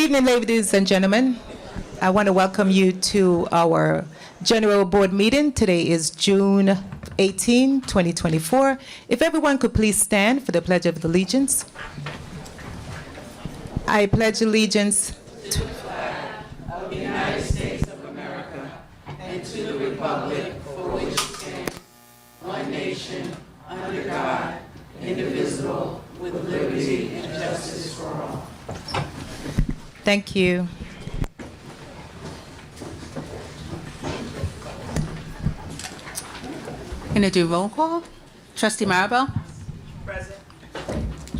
evening, ladies and gentlemen. I want to welcome you to our General Board meeting. Today is June 18, 2024. If everyone could please stand for the Pledge of Allegiance. I pledge allegiance to the flag of the United States of America and to the republic for which it stands, one nation, under God, indivisible, with liberty and justice for all. Thank you. Going to do roll call. Trustee Maribel? Present.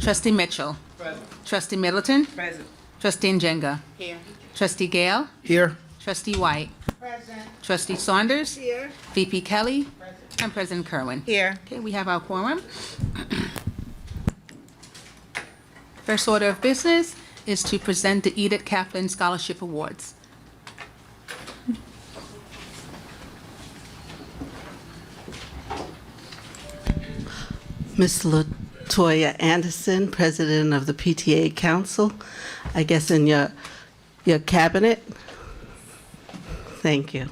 Trustee Mitchell? Present. Trustee Middleton? Present. Trustee Njenga? Here. Trustee Gale? Here. Trustee White? Present. Trustee Saunders? Here. VP Kelly? Present. And President Kerwin. Here. Okay, we have our quorum. First order of business is to present the Edith Kaplan Scholarship Awards. Ms. LaToya Anderson, President of the PTA Council, I guess in your cabinet. Thank you.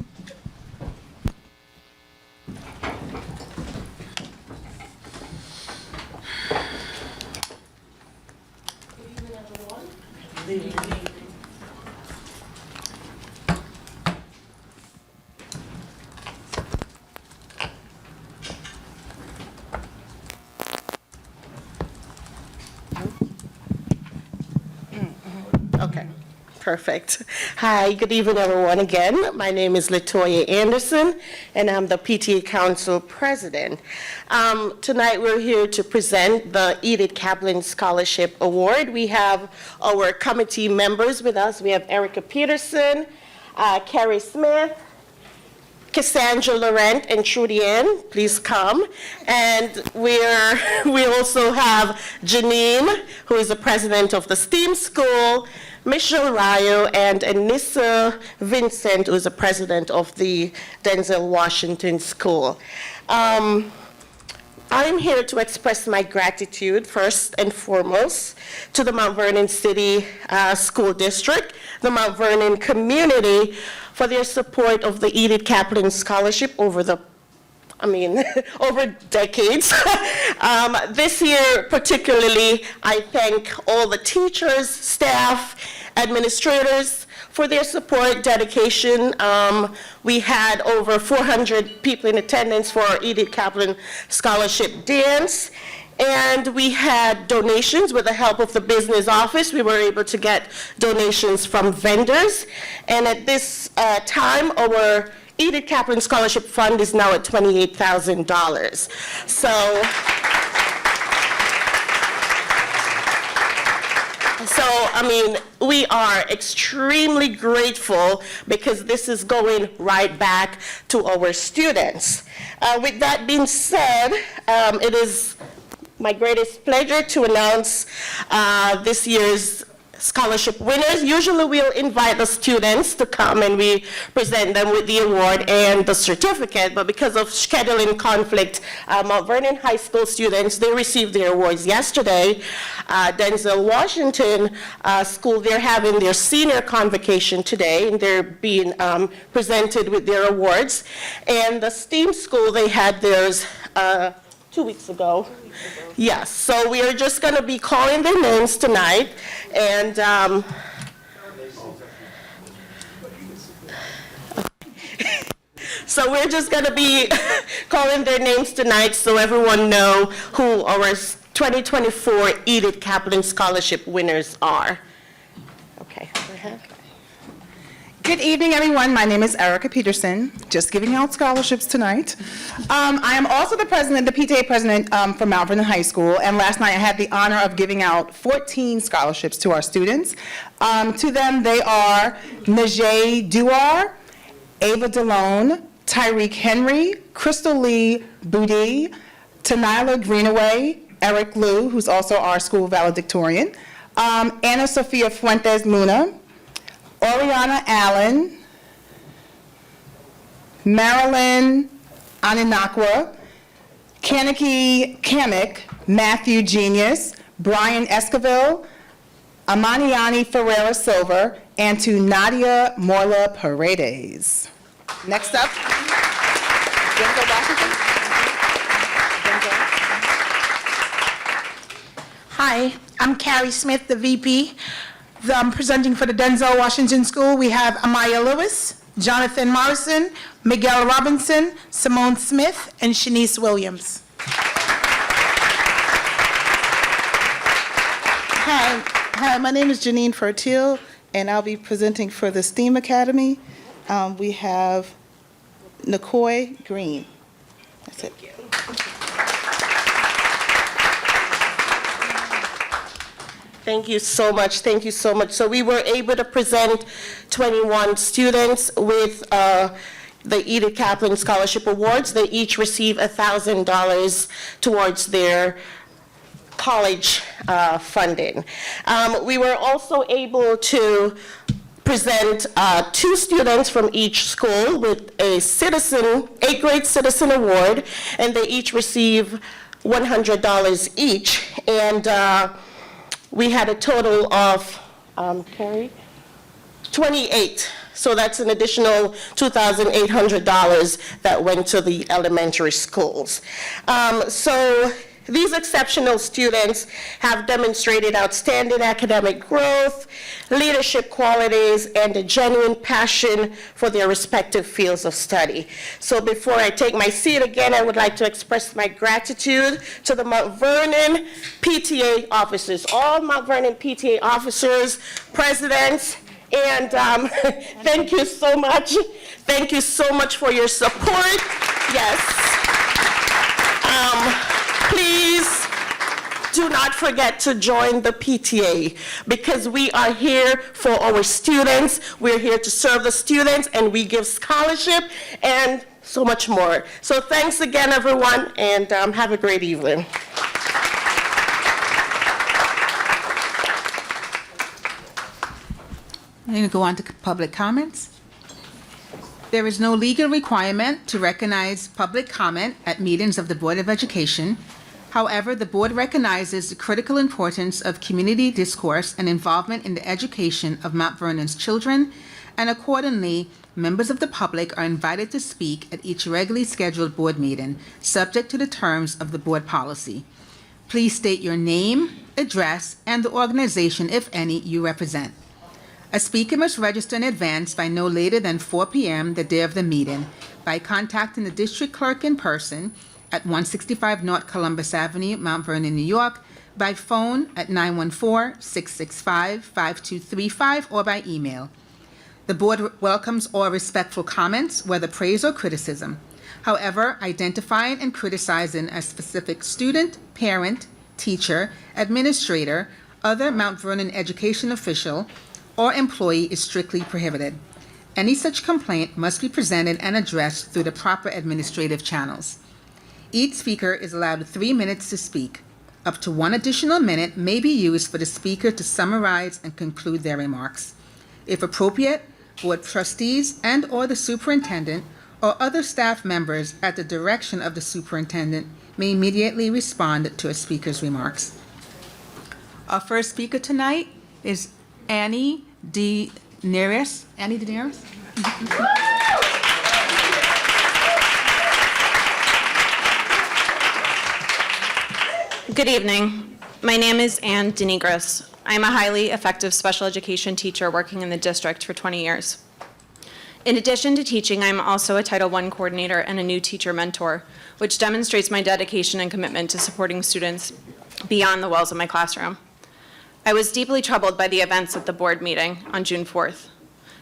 Okay, perfect. Hi, good evening, everyone. Again, my name is LaToya Anderson, and I'm the PTA Council President. Tonight, we're here to present the Edith Kaplan Scholarship Award. We have our committee members with us. We have Erica Peterson, Carrie Smith, Cassandra Laurent, and Trudy Ann, please come. And we also have Janine, who is the president of the STEAM School, Michelle Ryo, and Anissa Vincent, who is the president of the Denzel Washington School. I'm here to express my gratitude, first and foremost, to the Mount Vernon City School District, the Mount Vernon community, for their support of the Edith Kaplan Scholarship over decades. This year, particularly, I thank all the teachers, staff, administrators for their support, dedication. We had over 400 people in attendance for our Edith Kaplan Scholarship Dance. And we had donations with the help of the business office. We were able to get donations from vendors. And at this time, our Edith Kaplan Scholarship Fund is now at $28,000. So, we are extremely grateful because this is going right back to our students. With that being said, it is my greatest pleasure to announce this year's scholarship winners. Usually we'll invite the students to come and we present them with the award and the certificate, but because of scheduling conflict, Mount Vernon High School students, they received their awards yesterday. Denzel Washington School, they're having their senior convocation today, and they're being presented with their awards. And the STEAM School, they had theirs 2 weeks ago. Yes, so we are just going to be calling their names tonight, and so we're just going to be calling their names tonight so everyone know who our 2024 Edith Kaplan Scholarship winners are. Okay, go ahead. Good evening, everyone. My name is Erica Peterson, just giving out scholarships tonight. I am also the president, the PTA president for Mount Vernon High School, and last night I had the honor of giving out 14 scholarships to our students. To them, they are Najee Duar, Ava Delone, Tyreek Henry, Crystal Lee Boudi, Tanila Greenaway, Eric Liu, who's also our school valedictorian, Anna Sophia Fuentes Luna, Oriana Allen, Marilyn Aninakwa, Kaneki Kamek, Matthew Genius, Brian Esquivel, Amaniani Ferreira Silver, and to Nadia Morla Paredes. Next up, Denzel Washington. Hi, I'm Carrie Smith, the VP. I'm presenting for the Denzel Washington School. We have Amaya Lewis, Jonathan Morrison, Miguel Robinson, Simone Smith, and Shanice Williams. Hi, my name is Janine Fertil, and I'll be presenting for the STEAM Academy. We have Nikoi Green. That's it. Thank you so much. Thank you so much. So we were able to present 21 students with the Edith Kaplan Scholarship Awards. They each receive $1,000 towards their college funding. We were also able to present 2 students from each school with a citizen, 8th grade citizen award, and they each receive $100 each. And we had a total of, Carrie, 28. So that's an additional $2,800 that went to the elementary schools. So these exceptional students have demonstrated outstanding academic growth, leadership qualities, and a genuine passion for their respective fields of study. So before I take my seat again, I would like to express my gratitude to the Mount Vernon PTA officers, all Mount Vernon PTA officers, presidents, and thank you so much. Thank you so much for your support. Yes. Please do not forget to join the PTA, because we are here for our students. We're here to serve the students, and we give scholarship and so much more. So thanks again, everyone, and have a great evening. I'm going to go on to public comments. There is no legal requirement to recognize public comment at meetings of the Board of Education. However, the board recognizes the critical importance of community discourse and involvement in the education of Mount Vernon's children, and accordingly, members of the public are invited to speak at each regularly scheduled board meeting, subject to the terms of the board policy. Please state your name, address, and the organization, if any, you represent. A speaker must register in advance by no later than 4 p.m. the day of the meeting by contacting the district clerk in person at 165 North Columbus Avenue, Mount Vernon, New York, by phone at 914-665-5235, or by email. The board welcomes all respectful comments, whether praise or criticism. However, identifying and criticizing a specific student, parent, teacher, administrator, other Mount Vernon education official, or employee is strictly prohibited. Any such complaint must be presented and addressed through the proper administrative channels. Each speaker is allowed 3 minutes to speak. Up to 1 additional minute may be used for the speaker to summarize and conclude their remarks. If appropriate, board trustees and/or the superintendent or other staff members at the direction of the superintendent may immediately respond to a speaker's remarks. Our first speaker tonight is Annie D. Neris. Annie D. Neris? Good evening. My name is Anne Denigris. I'm a highly effective special education teacher working in the district for 20 years. In addition to teaching, I'm also a Title I coordinator and a new teacher mentor, which demonstrates my dedication and commitment to supporting students beyond the walls of my classroom. I was deeply troubled by the events at the board meeting on June 4th.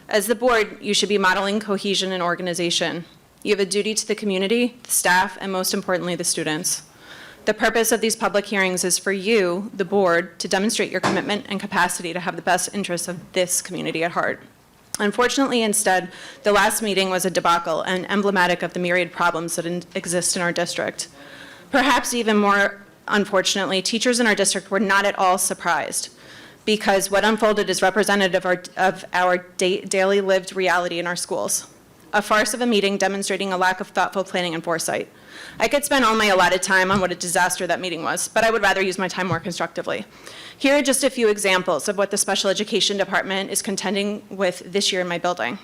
As the board, you should be modeling cohesion and organization. You have a duty to the community, the staff, and most importantly, the students. The purpose of these public hearings is for you, the board, to demonstrate your commitment and capacity to have the best interests of this community at heart. Unfortunately, instead, the last meeting was a debacle and emblematic of the myriad problems that exist in our district. Perhaps even more unfortunately, teachers in our district were not at all surprised, because what unfolded is representative of our daily lived reality in our schools. a farce of a meeting demonstrating a lack of thoughtful planning and foresight. I could spend all my allotted time on what a disaster that meeting was, but I would rather use my time more constructively. Here are just a few examples of what the special education department is contending with this year in my building.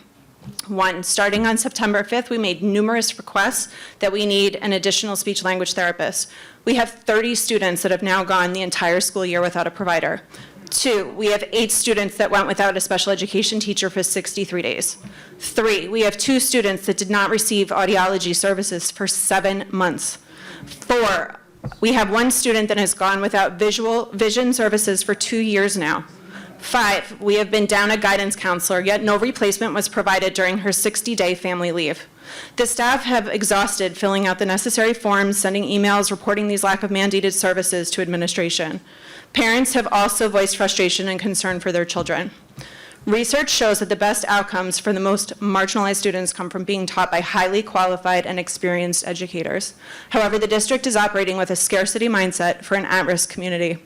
One, starting on September 5th, we made numerous requests that we need an additional speech language therapist. We have 30 students that have now gone the entire school year without a provider. Two, we have 8 students that went without a special education teacher for 63 days. 3, we have 2 students that did not receive audiology services for 7 months. 4, we have 1 student that has gone without vision services for 2 years now. 5, we have been down a guidance counselor, yet no replacement was provided during her 60-day family leave. The staff have exhausted filling out the necessary forms, sending emails, reporting these lack of mandated services to administration. Parents have also voiced frustration and concern for their children. Research shows that the best outcomes for the most marginalized students come from being taught by highly qualified and experienced educators. However, the district is operating with a scarcity mindset for an at-risk community.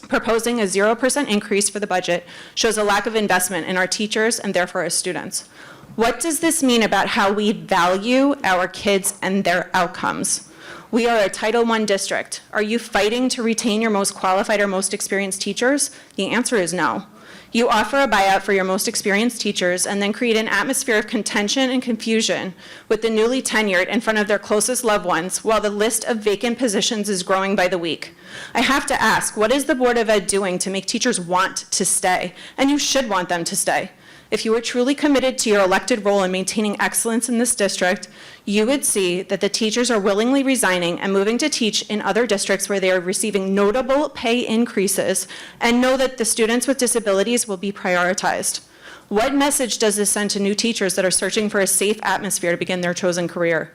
Proposing a 0% increase for the budget shows a lack of investment in our teachers and therefore our students. What does this mean about how we value our kids and their outcomes? We are a Title I district. Are you fighting to retain your most qualified or most experienced teachers? The answer is no. You offer a buyout for your most experienced teachers and then create an atmosphere of contention and confusion with the newly tenured in front of their closest loved ones while the list of vacant positions is growing by the week. I have to ask, what is the Board of Ed doing to make teachers want to stay? And you should want them to stay. If you were truly committed to your elected role in maintaining excellence in this district, you would see that the teachers are willingly resigning and moving to teach in other districts where they are receiving notable pay increases and know that the students with disabilities will be prioritized. What message does this send to new teachers that are searching for a safe atmosphere to begin their chosen career?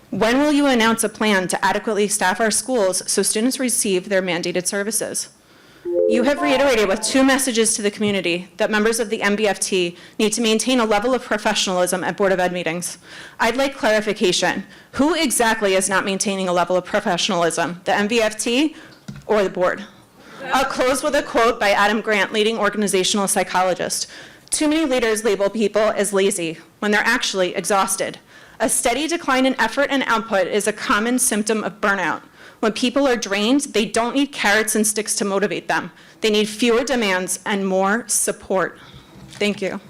When will you announce a plan to adequately staff our schools so students receive their mandated services? You have reiterated with 2 messages to the community that members of the MBFT need to maintain a level of professionalism at Board of Ed meetings. I'd like clarification. Who exactly is not maintaining a level of professionalism, the MBFT or the board? I'll close with a quote by Adam Grant, leading organizational psychologist. Too many leaders label people as lazy when they're actually exhausted. A steady decline in effort and output is a common symptom of burnout. When people are drained, they don't need carrots and sticks to motivate them. They need fewer demands and more support. Thank you.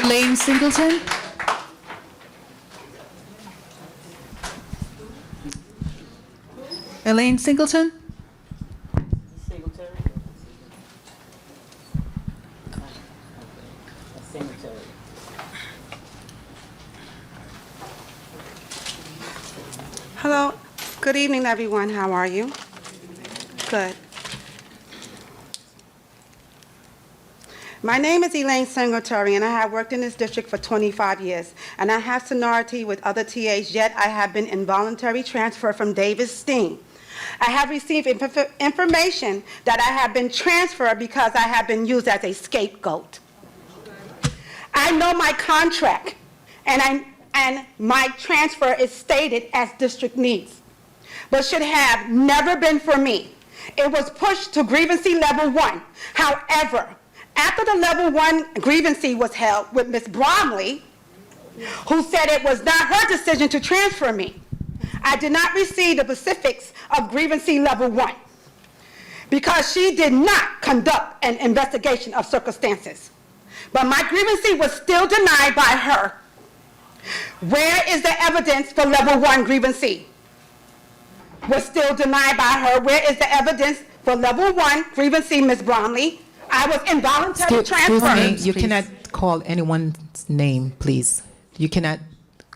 Elaine Singleton. Elaine Singleton. Hello. Good evening, everyone. How are you? Good. My name is Elaine Singletary, and I have worked in this district for 25 years, and I have seniority with other TAs, yet I have been involuntary transferred from Davis Steen. I have received information that I have been transferred because I have been used as a scapegoat. I know my contract, and my transfer is stated as district needs, but should have never been for me. It was pushed to grievancy level 1. However, after the level 1 grievancy was held with Ms. Bromley, who said it was not her decision to transfer me, I did not receive the specifics of grievancy level 1 because she did not conduct an investigation of circumstances. But my grievancy was still denied by her. Where is the evidence for level 1 grievancy? Was still denied by her. Where is the evidence for level 1 grievancy, Ms. Bromley? I was involuntarily transferred. Excuse me, you cannot call anyone's name, please. You cannot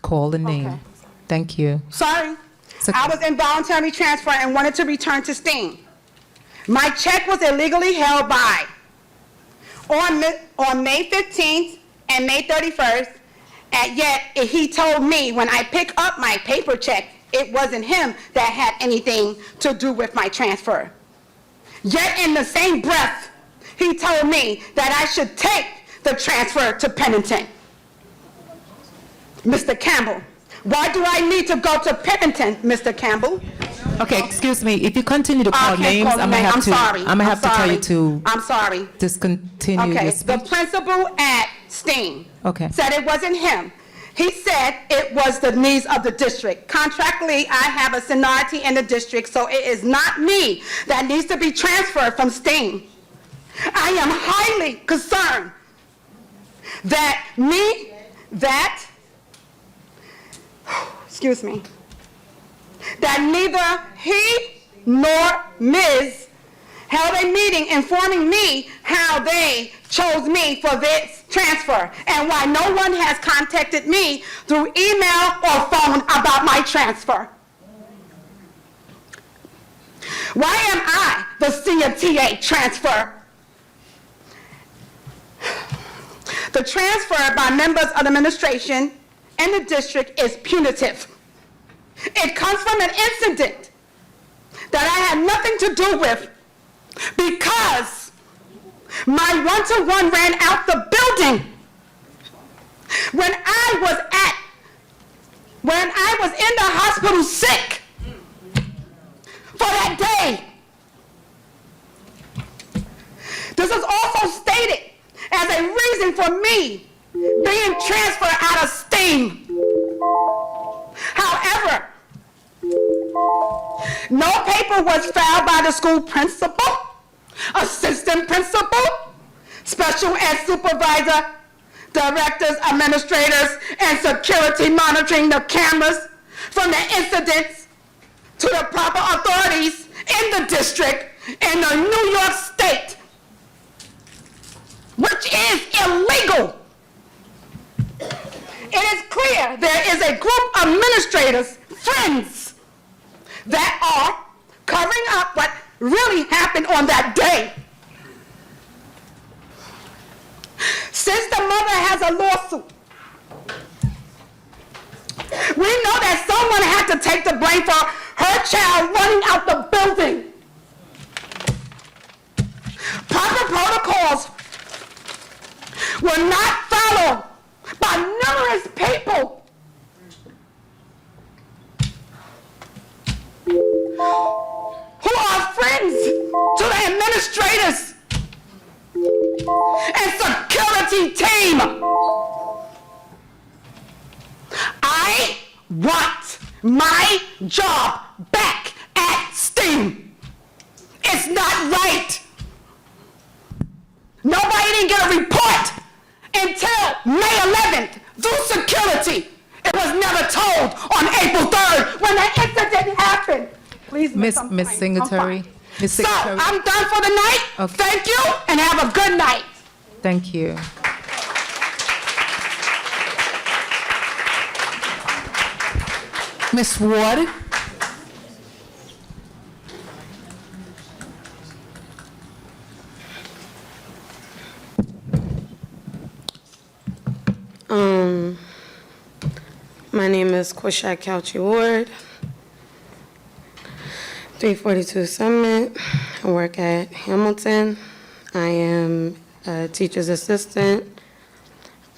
call the name. Okay. Thank you. Sorry. It's okay. I was involuntarily transferred and wanted to return to Steen. My check was illegally held by on May 15th and May 31st, and yet he told me when I pick up my paper check, it wasn't him that had anything to do with my transfer. Yet in the same breath, he told me that I should take the transfer to Pennington. Mr. Campbell, Why do I need to go to Pickerington, Mr. Campbell? Okay, excuse me. If you continue to call I can't names, call I'm name. I'm sorry. I'm gonna have to tell you to I'm sorry. discontinue Okay, your the speech. principal at Steen Okay. said it wasn't him. He said it was the needs of the district. Contractually, I have a seniority in the district, so it is not me that needs to be transferred from Steen. I am highly concerned excuse me, that neither he nor Ms. held a meeting informing me how they chose me for this transfer and why no one has contacted me through email or phone about my transfer. Why am I the senior TA transfer? The transfer by members of the administration in the district is punitive. It comes from an incident that I had nothing to do with because my one-to-one ran out the building when I was in the hospital sick for that day. This is also stated as a reason for me being transferred out of STEAM. However, no paper was filed by the school principal, assistant principal, special ed supervisor, directors, administrators, and security monitoring the cameras from the incidents to the proper authorities in the district in the New York State, which is illegal. It is clear there is a group of administrators, friends, that are covering up what really happened on that day. Since the mother has a lawsuit, we know that someone had to take the blame for her child running out the building. Proper protocols were not followed by numerous people who are friends to the administrators and security team. I want my job back at STEAM. It's not right. Nobody didn't get a report until May 11th through security. It was never told on April 3rd when the incident happened. Please, Miss Singletary. Miss So Singletary. I'm done for the night. Okay. Thank you and have a good night. Thank you. Miss Ward? My name is Quashak Couchy Ward, 342 Summit. I work at Hamilton. I am a teacher's assistant.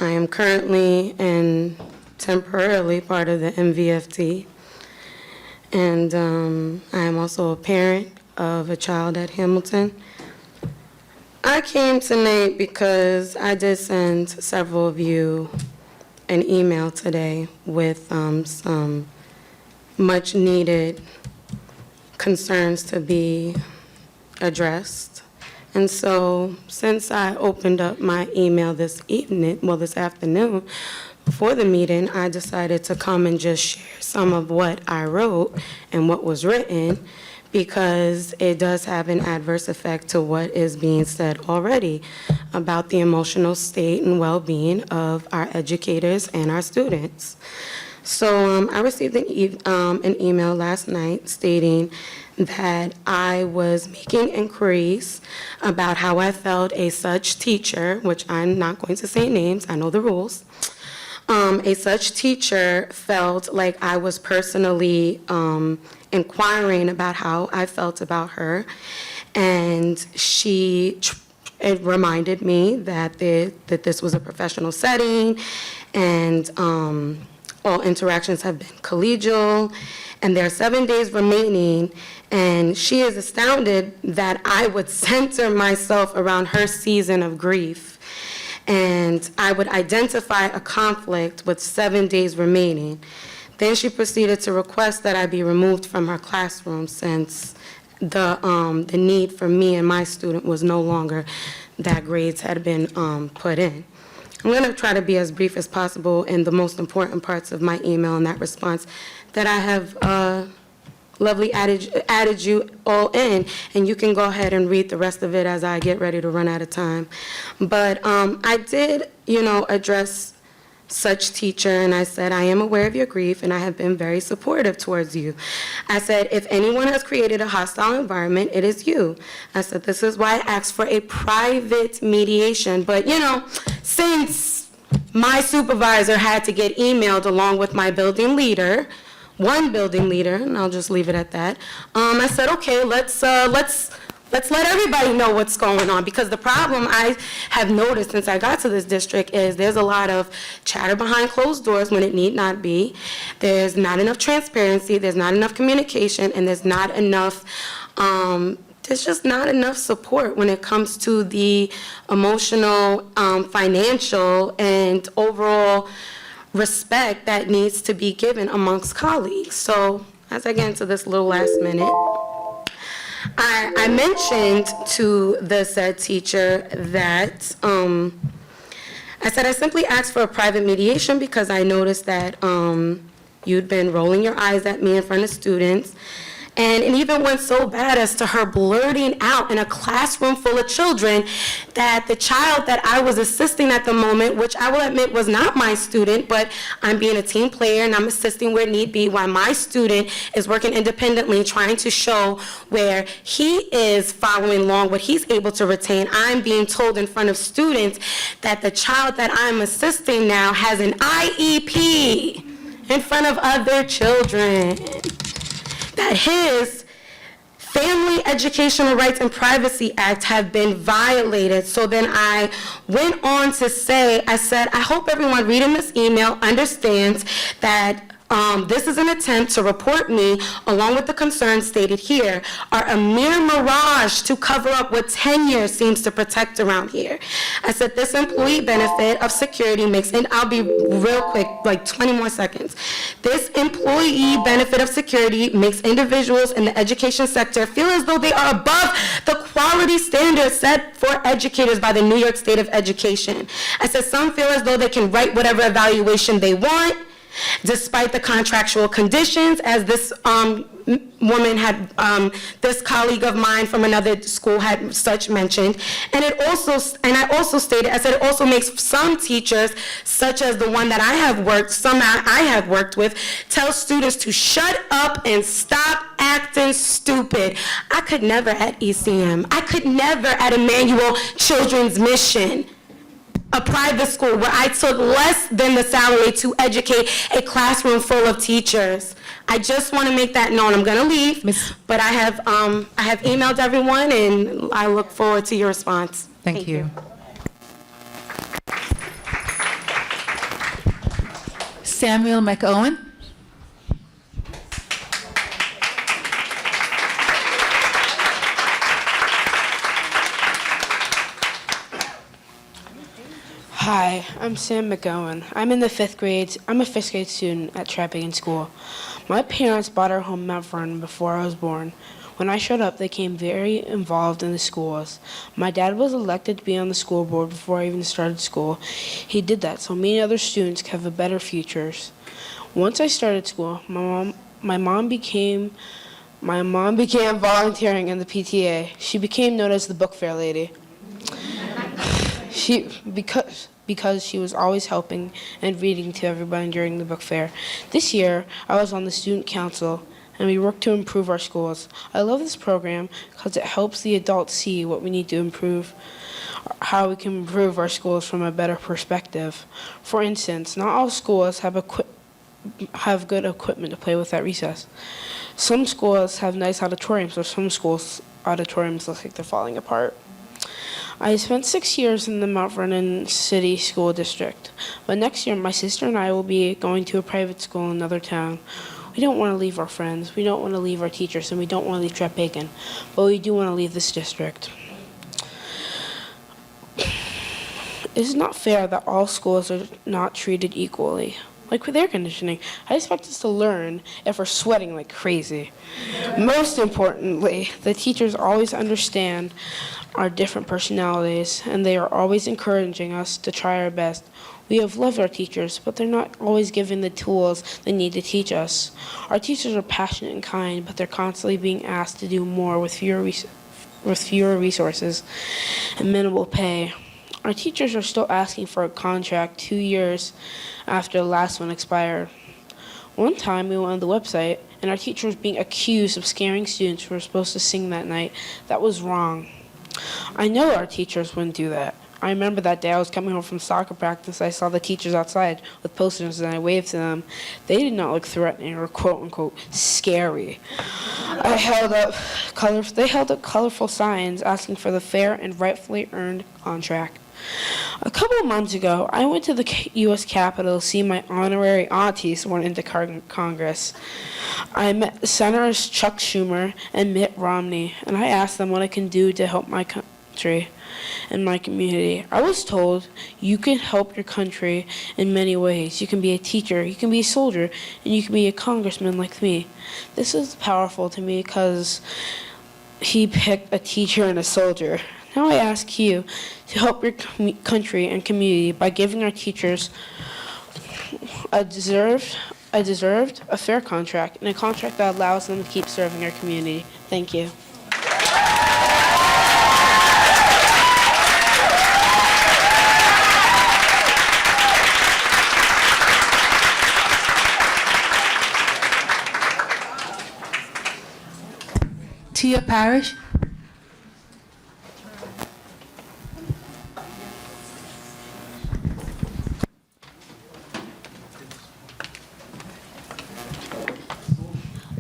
I am currently and temporarily part of the MVFT. And I am also a parent of a child at Hamilton. I came tonight because I did send several of you an email today with some much needed concerns to be addressed. And so since I opened up my email this afternoon before the meeting, I decided to come and just share some of what I wrote and what was written, because it does have an adverse effect to what is being said already about the emotional state and well-being of our educators and our students. So I received an email last night stating that I was making inquiries about how I felt a such teacher, which I'm not going to say names, I know the rules, a such teacher felt like I was personally inquiring about how I felt about her, and it reminded me that this was a professional setting, and all interactions have been collegial, and there are 7 days remaining, and she is astounded that I would center myself around her season of grief, and I would identify a conflict with 7 days remaining. Then she proceeded to request that I be removed from her classroom since the need for me and my student was no longer that grades had been put in. I'm going to try to be as brief as possible in the most important parts of my email and that response that I have lovely added you all in, and you can go ahead and read the rest of it as I get ready to run out of time. But I did, address such teacher, and I said, I am aware of your grief, and I have been very supportive towards you. I said, if anyone has created a hostile environment, it is you. I said, this is why I asked for a private mediation. But, since my supervisor had to get emailed along with my building leader, one building leader, and I'll just leave it at that, I said, okay, let's let everybody know what's going on, because the problem I have noticed since I got to this district is there's a lot of chatter behind closed doors when it need not be. There's not enough transparency, there's not enough communication, and there's not enough, there's just not enough support when it comes to the emotional, financial, and overall respect that needs to be given amongst colleagues. So as I get into this little last minute, I mentioned to the said teacher that I said I simply asked for a private mediation because I noticed that you'd been rolling your eyes at me in front of students. And it even went so bad as to her blurting out in a classroom full of children that the child that I was assisting at the moment, which I will admit was not my student, but I'm being a team player and I'm assisting where need be, while my student is working independently trying to show where he is following along, what he's able to retain. I'm being told in front of students that the child that I'm assisting now has an IEP in front of other children, that his Family Educational Rights and Privacy Act have been violated. So then I went on to say, I said, I hope everyone reading this email understands that this is an attempt to report me, along with the concerns stated here, are a mere mirage to cover up what tenure seems to protect around here. I said this employee benefit of security makes, and I'll be real quick, like 20 more seconds. This employee benefit of security makes individuals in the education sector feel as though they are above the quality standards set for educators by the New York State of Education. I said some feel as though they can write whatever evaluation they want, despite the contractual conditions, as this woman had, this colleague of mine from another school had such mentioned. And I also stated, I said it also makes some teachers, such as the one that I have worked with, tell students to shut up and stop acting stupid. I could never at ECM. I could never at Emmanuel Children's Mission, a private school where I took less than the salary to educate a classroom full of teachers. I just want to make that known. I'm going to leave, but I have emailed everyone, and I look forward to your response. Thank you. Samuel McOwen. Hi, I'm Sam McGowan. I'm in the 5th grade. I'm a 5th grade student at Trapping School. My parents bought our home in Mount Vernon before I was born. When I showed up, they became very involved in the schools. My dad was elected to be on the school board before I even started school. He did that so many other students could have a better futures. Once I started school, my mom began volunteering in the PTA. She became known as the book fair lady. Because she was always helping and reading to everybody during the book fair. This year, I was on the student council, and we worked to improve our schools. I love this program because it helps the adults see what we need to improve, how we can improve our schools from a better perspective. For instance, not all schools have good equipment to play with at recess. Some schools have nice auditoriums, or some schools' auditoriums look like they're falling apart. I spent 6 years in the Mount Vernon City School District, but next year my sister and I will be going to a private school in another town. We don't want to leave our friends, we don't want to leave our teachers, and we don't want to leave Trep-Bacon, but we do want to leave this district. It is not fair that all schools are not treated equally. Like with air conditioning, I expect us to learn if we're sweating like crazy. Most importantly, the teachers always understand our different personalities, and they are always encouraging us to try our best. We have loved our teachers, but they're not always given the tools they need to teach us. Our teachers are passionate and kind, but they're constantly being asked to do more with fewer resources and minimal pay. Our teachers are still asking for a contract 2 years after the last one expired. One time we went on the website and our teacher was being accused of scaring students who were supposed to sing that night. That was wrong. I know our teachers wouldn't do that. I remember that day I was coming home from soccer practice. I saw the teachers outside with posters and I waved to them. They did not look threatening or quote-unquote scary. They held up colorful signs asking for the fair and rightfully earned contract. A couple of months ago, I went to the U.S. Capitol to see my honorary auntie sworn into Congress. I met Senators Chuck Schumer and Mitt Romney, and I asked them what I can do to help my country and my community. I was told you can help your country in many ways. You can be a teacher, you can be a soldier, and you can be a congressman like me. This is powerful to me because he picked a teacher and a soldier. Now I ask you to help your country and community by giving our teachers a deserved, a fair contract, and a contract that allows them to keep serving our community. Thank you. Tia Parrish.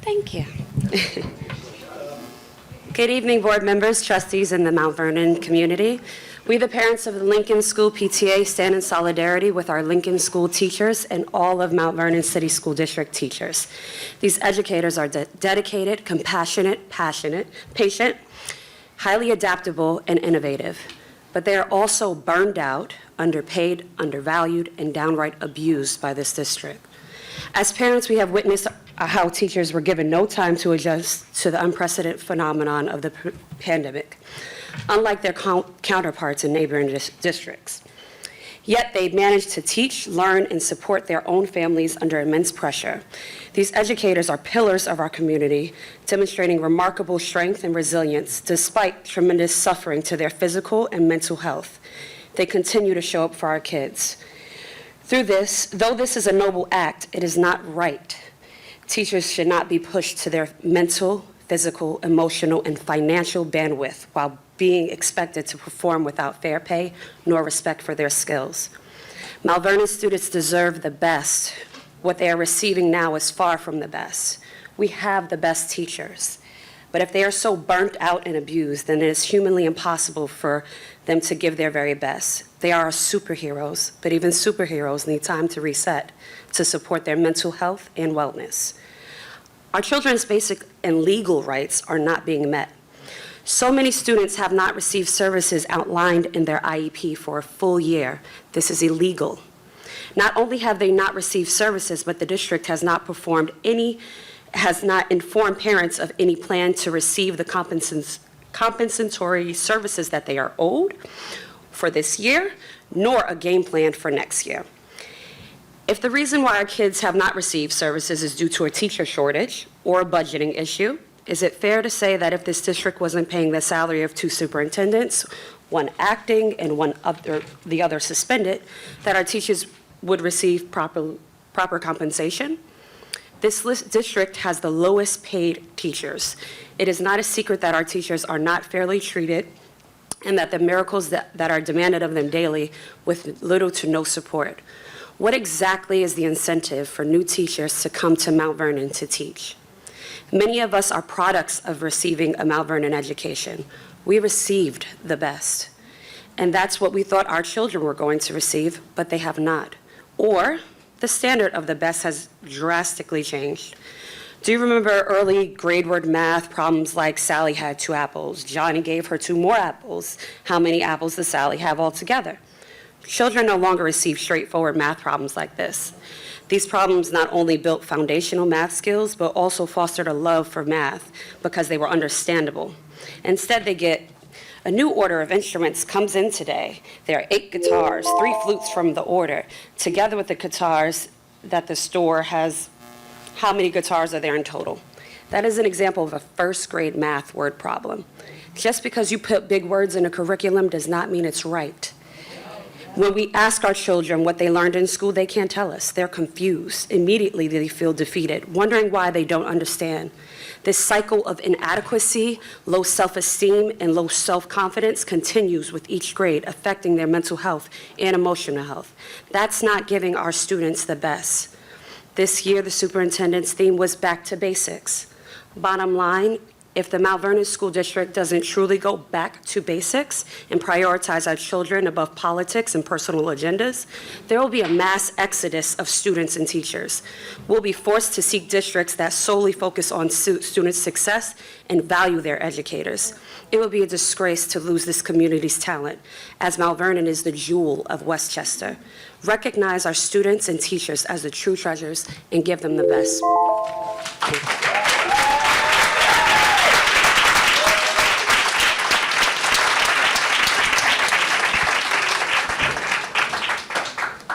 Thank you. Good evening, board members, trustees, and the Mount Vernon community. We, the parents of the Lincoln School PTA, stand in solidarity with our Lincoln School teachers and all of Mount Vernon City School District teachers. These educators are dedicated, compassionate, passionate, patient, highly adaptable, and innovative. But they are also burned out, underpaid, undervalued, and downright abused by this district. As parents, we have witnessed how teachers were given no time to adjust to the unprecedented phenomenon of the pandemic, unlike their counterparts in neighboring districts. Yet they managed to teach, learn, and support their own families under immense pressure. These educators are pillars of our community, demonstrating remarkable strength and resilience despite tremendous suffering to their physical and mental health. They continue to show up for our kids. Though this is a noble act, it is not right. Teachers should not be pushed to their mental, physical, emotional, and financial bandwidth while being expected to perform without fair pay nor respect for their skills. Mount Vernon students deserve the best. What they are receiving now is far from the best. We have the best teachers, but if they are so burnt out and abused, then it is humanly impossible for them to give their very best. They are superheroes, but even superheroes need time to reset to support their mental health and wellness. Our children's basic and legal rights are not being met. So many students have not received services outlined in their IEP for a full year. This is illegal. Not only have they not received services, but the district has not informed parents of any plan to receive the compensatory services that they are owed for this year, nor a game plan for next year. If the reason why our kids have not received services is due to a teacher shortage or a budgeting issue, is it fair to say that if this district wasn't paying the salary of 2 superintendents, one acting and the other suspended, that our teachers would receive proper compensation? This district has the lowest paid teachers. It is not a secret that our teachers are not fairly treated and that the miracles that are demanded of them daily with little to no support. What exactly is the incentive for new teachers to come to Mount Vernon to teach? Many of us are products of receiving a Mount Vernon education. We received the best. And that's what we thought our children were going to receive, but they have not. Or the standard of the best has drastically changed. Do you remember early grade word math problems like Sally had 2 apples, Johnny gave her 2 more apples, how many apples does Sally have altogether? Children no longer receive straightforward math problems like this. These problems not only built foundational math skills, but also fostered a love for math because they were understandable. Instead, they get a new order of instruments comes in today. There are 8 guitars, 3 flutes from the order, together with the guitars that the store has. How many guitars are there in total? That is an example of a first grade math word problem. Just because you put big words in a curriculum does not mean it's right. When we ask our children what they learned in school, they can't tell us. They're confused. Immediately, they feel defeated, wondering why they don't understand. This cycle of inadequacy, low self-esteem, and low self-confidence continues with each grade, affecting their mental health and emotional health. That's not giving our students the best. This year, the superintendent's theme was back to basics. Bottom line, if the Mount Vernon School District doesn't truly go back to basics and prioritize our children above politics and personal agendas, there will be a mass exodus of students and teachers. We'll be forced to seek districts that solely focus on student success and value their educators. It will be a disgrace to lose this community's talent, as Mount Vernon is the jewel of Westchester. Recognize our students and teachers as the true treasures and give them the best.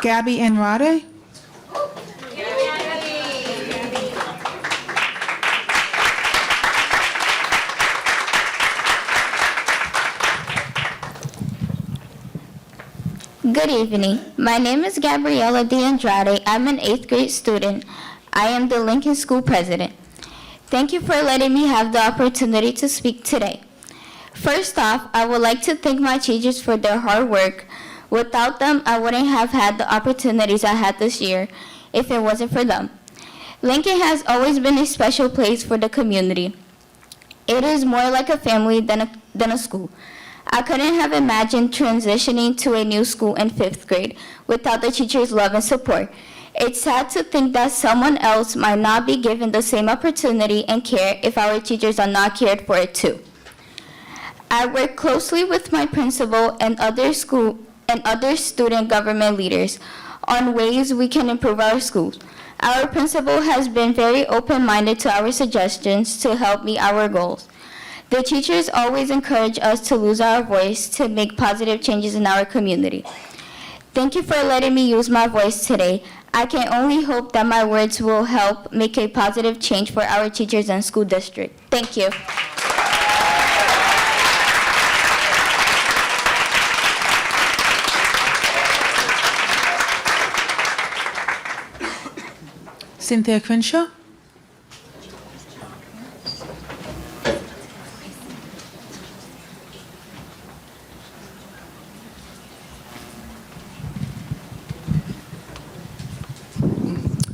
Gabby Enrade. Good evening. My name is Gabriela De Andrade. I'm an 8th grade student. I am the Lincoln School President. Thank you for letting me have the opportunity to speak today. First off, I would like to thank my teachers for their hard work. Without them, I wouldn't have had the opportunities I had this year if it wasn't for them. Lincoln has always been a special place for the community. It is more like a family than a school. I couldn't have imagined transitioning to a new school in 5th grade without the teachers' love and support. It's sad to think that someone else might not be given the same opportunity and care if our teachers are not cared for it too. I work closely with my principal and other student government leaders on ways we can improve our schools. Our principal has been very open-minded to our suggestions to help meet our goals. The teachers always encourage us to lose our voice to make positive changes in our community. Thank you for letting me use my voice today. I can only hope that my words will help make a positive change for our teachers and school district. Thank you. Cynthia Crenshaw.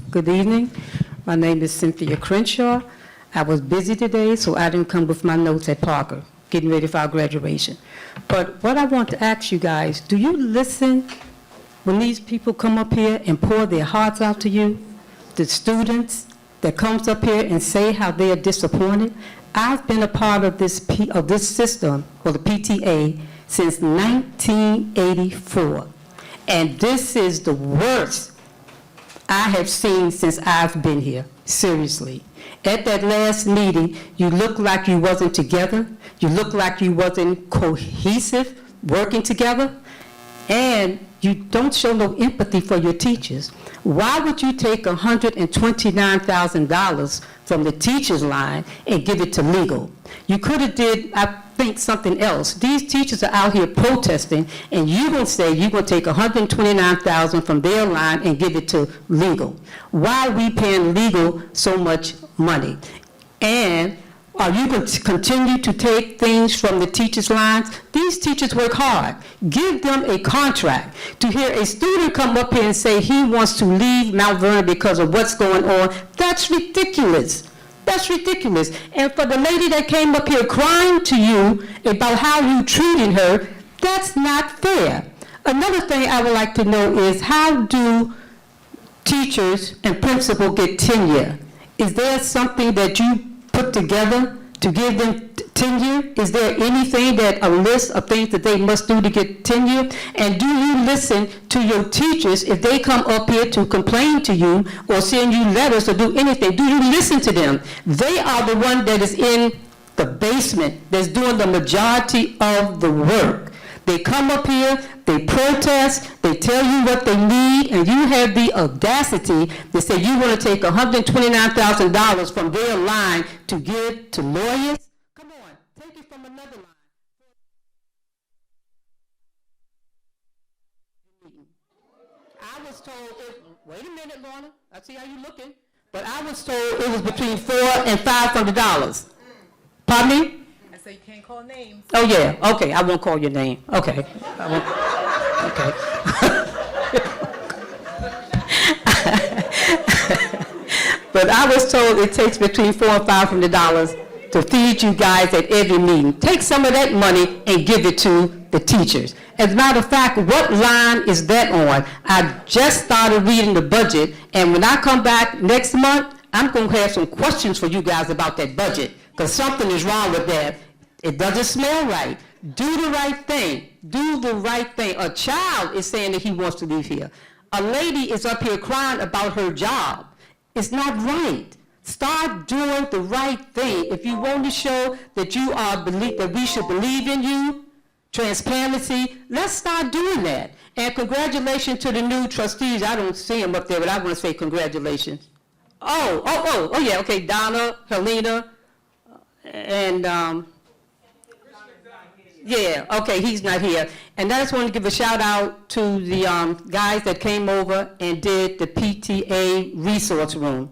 Good evening. My name is Cynthia Crenshaw. I was busy today, so I didn't come with my notes at Parker, getting ready for our graduation. But what I want to ask you guys, do you listen when these people come up here and pour their hearts out to you? The students that comes up here and say how they are disappointed? I've been a part of this system, or the PTA, since 1984. And this is the worst I have seen since I've been here, seriously. At that last meeting, you looked like you wasn't together. You looked like you wasn't cohesive, working together. And you don't show no empathy for your teachers. Why would you take $129,000 from the teachers line and give it to legal? You could have did, I think, something else. These teachers are out here protesting, and you're going to say you're going to take $129,000 from their line and give it to legal. Why are we paying legal so much money? And are you going to continue to take things from the teachers' lines? These teachers work hard. Give them a contract. To hear a student come up here and say he wants to leave Mount Vernon because of what's going on, that's ridiculous. That's ridiculous. And for the lady that came up here crying to you about how you treated her, That's not fair. Another thing I would like to know is, how do teachers and principals get tenure? Is there something that you put together to give them tenure? Is there anything a list of things that they must do to get tenure? And do you listen to your teachers if they come up here to complain to you or send you letters or do anything? Do you listen to them? They are the one that is in the basement that's doing the majority of the work. They come up here, they protest, they tell you what they need, and you have the audacity to say you want to take $129,000 from their line to give to lawyers? Come on, take it from another line. I was told, wait a minute, Lorna, I see how you're looking, but I was told it was between $400 and $500. Pardon me? So you can't call names. Oh, yeah, okay, I won't call your name, okay. I won't, okay. But I was told it takes between $400 and $500 to feed you guys at every meeting. Take some of that money and give it to the teachers. As a matter of fact, what line is that on? I just started reading the budget, and when I come back next month, I'm going to have some questions for you guys about that budget, because something is wrong with that. It doesn't smell right. Do the right thing. Do the right thing. A child is saying that he wants to leave here. A lady is up here crying about her job. It's not right. Start doing the right thing. If you want to show that you are that we should believe in you, transparency, let's start doing that. And congratulations to the new trustees. I don't see them up there, but I want to say congratulations. Oh, yeah, okay, Donna, Helena, and yeah, okay, he's not here. And I just want to give a shout out to the guys that came over and did the PTA resource room.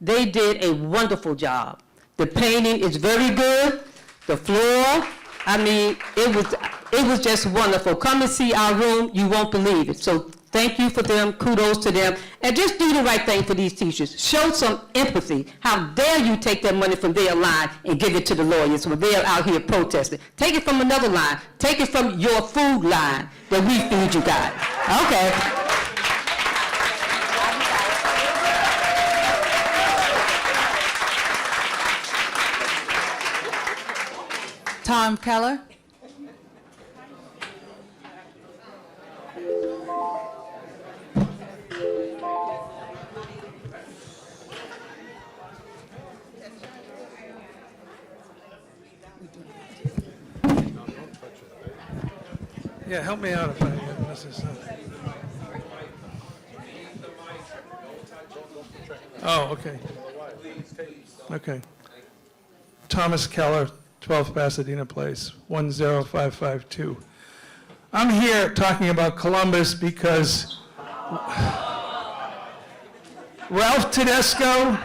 They did a wonderful job. The painting is very good. The floor, I mean, it was just wonderful. Come and see our room, you won't believe it. So thank you for them, kudos to them. And just do the right thing for these teachers. Show some empathy. How dare you take that money from their line and give it to the lawyers when they're out here protesting. Take it from another line. Take it from your food line that we feed you guys. Okay. Tom Keller. Yeah, help me out if I miss this. Oh, okay. Okay. Thomas Keller, 12 Pasadena Place, 10552. I'm here talking about Columbus because Ralph Tedesco,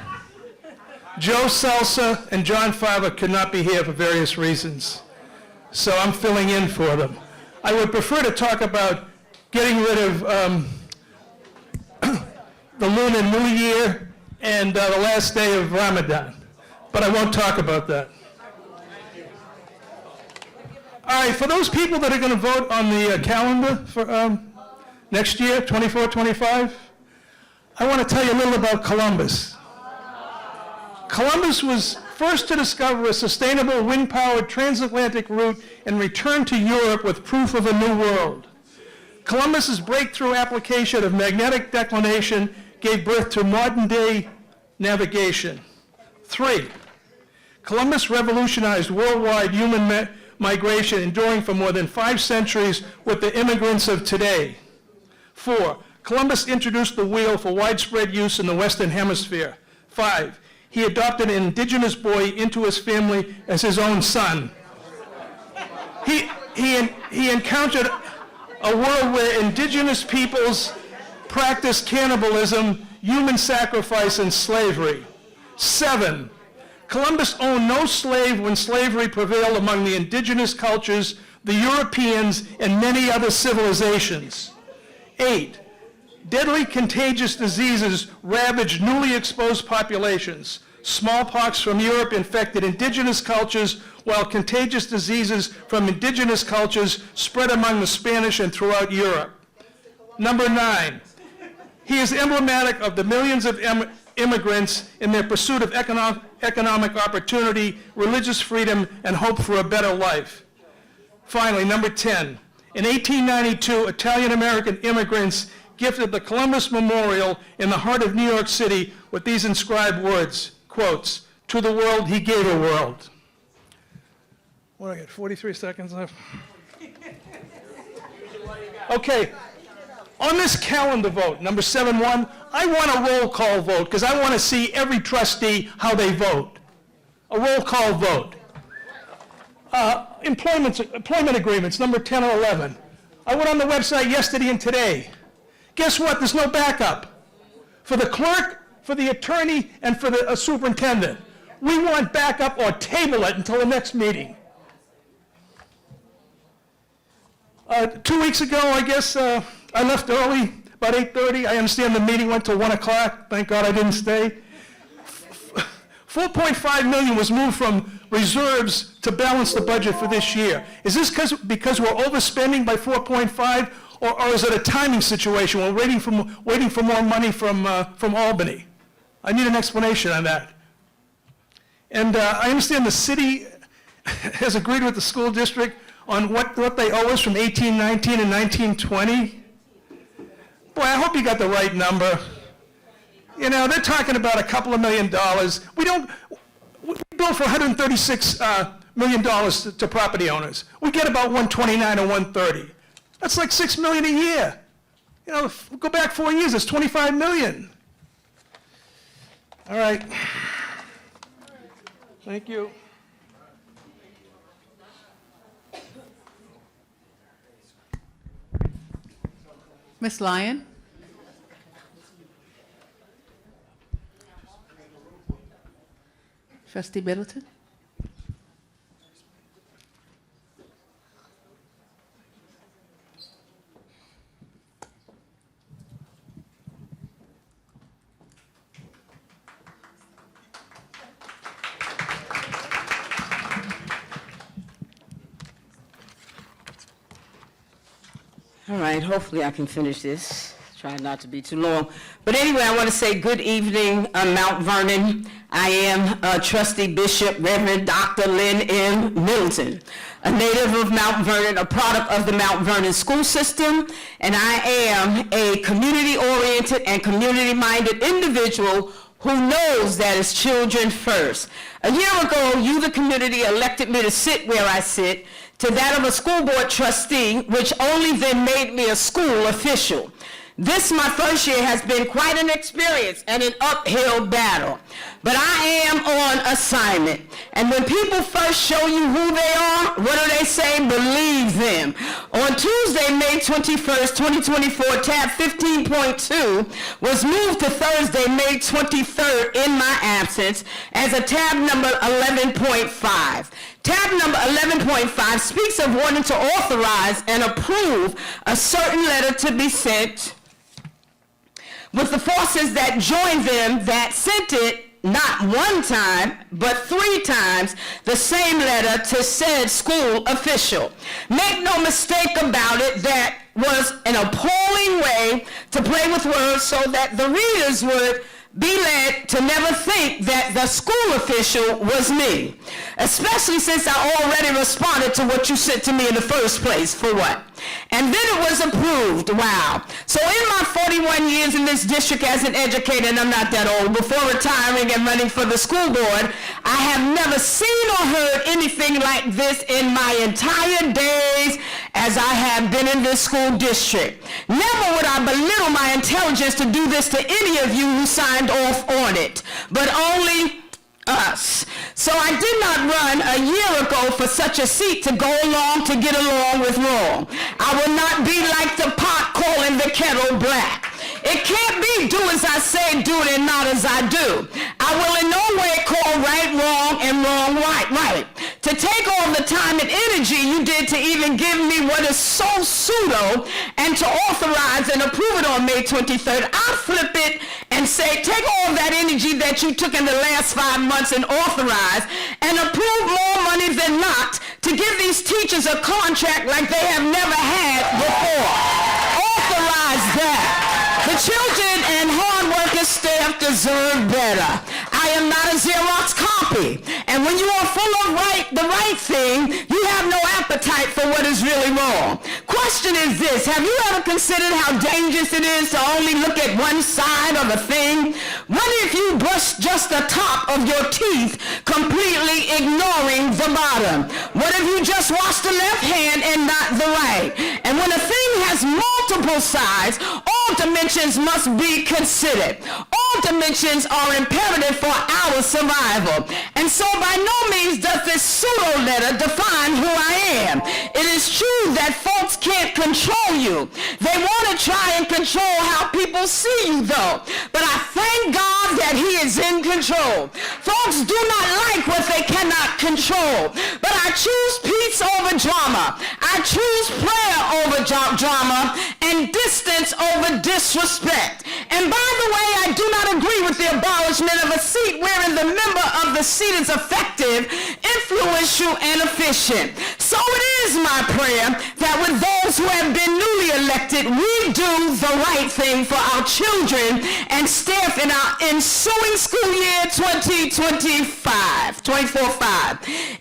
Joe Salsa, and John Farber could not be here for various reasons. So I'm filling in for them. I would prefer to talk about getting rid of the Lunar New Year and the last day of Ramadan, but I won't talk about that. All right, for those people that are going to vote on the calendar for next year, 24-25, I want to tell you a little about Columbus. Columbus was first to discover a sustainable wind-powered transatlantic route and return to Europe with proof of a new world. Columbus's breakthrough application of magnetic declination gave birth to modern-day navigation. 3, Columbus revolutionized worldwide human migration, enduring for more than 5 centuries with the immigrants of today. 4, Columbus introduced the wheel for widespread use in the Western Hemisphere. 5, he adopted an indigenous boy into his family as his own son. He encountered a world where indigenous peoples practiced cannibalism, human sacrifice, and slavery. 7, Columbus owned no slave when slavery prevailed among the indigenous cultures, the Europeans, and many other civilizations. 8, deadly contagious diseases ravaged newly exposed populations. Smallpox from Europe infected indigenous cultures, while contagious diseases from indigenous cultures spread among the Spanish and throughout Europe. Number 9, he is emblematic of the millions of immigrants in their pursuit of economic opportunity, religious freedom, and hope for a better life. Finally, number 10, in 1892, Italian-American immigrants gifted the Columbus Memorial in the heart of New York City with these inscribed words, quotes, "To the world he gave a world." What, I got 43 seconds left? Okay, on this calendar vote, number 7-1, I want a roll call vote because I want to see every trustee how they vote. A roll call vote. Employment agreements, number 10 or 11. I went on the website yesterday and today. Guess what? There's no backup. For the clerk, for the attorney, and for the superintendent. We want backup or table it until the next meeting. 2 weeks ago, I guess, I left early, about 8:30. I understand the meeting went till 1 o'clock. Thank God I didn't stay. $4.5 million was moved from reserves to balance the budget for this year. Is this because we're overspending by 4.5, or is it a timing situation? We're waiting for more money from Albany. I need an explanation on that. And I understand the city has agreed with the school district on what they owe us from 1819 and 1920. Boy, I hope you got the right number. You know, they're talking about a couple of $1 million. We bill for $136 million to property owners. We get about 129 or 130. That's like $6 million a year. You know, go back 4 years, it's $25 million. All right. Thank you. Ms. Lyon? Trustee Middleton? All right, hopefully I can finish this. Try not to be too long. But anyway, I want to say good evening, Mount Vernon. I am Trustee Bishop Reverend Dr. Lynn M. Middleton, a native of Mount Vernon, a product of the Mount Vernon school system, and I am a community-oriented and community-minded individual who knows that it's children first. A year ago, you, the community, elected me to sit where I sit, to that of a school board trustee, which only then made me a school official. This, my first year, has been quite an experience and an uphill battle. But I am on assignment. And when people first show you who they are, what do they say? Believe them. On Tuesday, May 21st, 2024, tab 15.2 was moved to Thursday, May 23rd in my absence as a tab number 11.5. Tab number 11.5 speaks of wanting to authorize and approve a certain letter to be sent with the forces that joined them that sent it not one time, but 3 times the same letter to said school official. Make no mistake about it, that was an appalling way to play with words so that the readers would be led to never think that the school official was me, especially since I already responded to what you sent to me in the first place. For what? And then it was approved. Wow. So in my 41 years in this district as an educator, and I'm not that old, before retiring and running for the school board, I have never seen or heard anything like this in my entire days as I have been in this school district. Never would I belittle my intelligence to do this to any of you who signed off on it, but only us. So I did not run a year ago for such a seat to go along to get along with wrong. I will not be like the pot calling the kettle black. It can't be do as I say, do it, and not as I do. I will in no way call right wrong and wrong right. To take all the time and energy you did to even give me what is so pseudo and to authorize and approve it on May 23rd, I flip it and say, take all that energy that you took in the last 5 months and authorize and approve more money than teachers a contract like they have never had before. Authorize that. The children and hard-working staff deserve better. I am not a Xerox copy. And when you are full of the right thing, you have no appetite for what is really wrong. Question is this: have you ever considered how dangerous it is to only look at one side of a thing? What if you brush just the top of your teeth, completely ignoring the bottom? What if you just wash the left hand and not the right? And when a thing has multiple sides, all dimensions must be considered. All dimensions are imperative for our survival. And so by no means does this pseudo letter define who I am. It is true that folks can't control you. They want to try and control how people see you, though. But I thank God that he is in control. Folks do not like what they cannot control. But I choose peace over drama. I choose prayer over drama and distance over disrespect. And by the way, I do not agree with the abolishment of a seat wherein the member of the seat is effective, influential, and efficient. So it is my prayer that with those who have been newly elected, we do the right thing for our children and staff in our ensuing school year 24/5.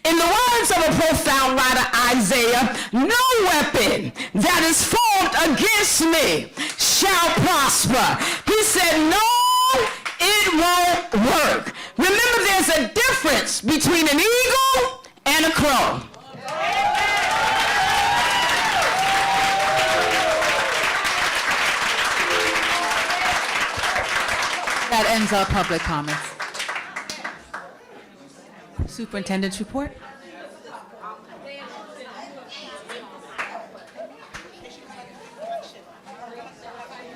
In the words of a profound writer, Isaiah, no weapon that is formed against me shall prosper. He said, no, it won't work. Remember, there's a difference between an eagle and a crow. That ends our public comments. Superintendent's report.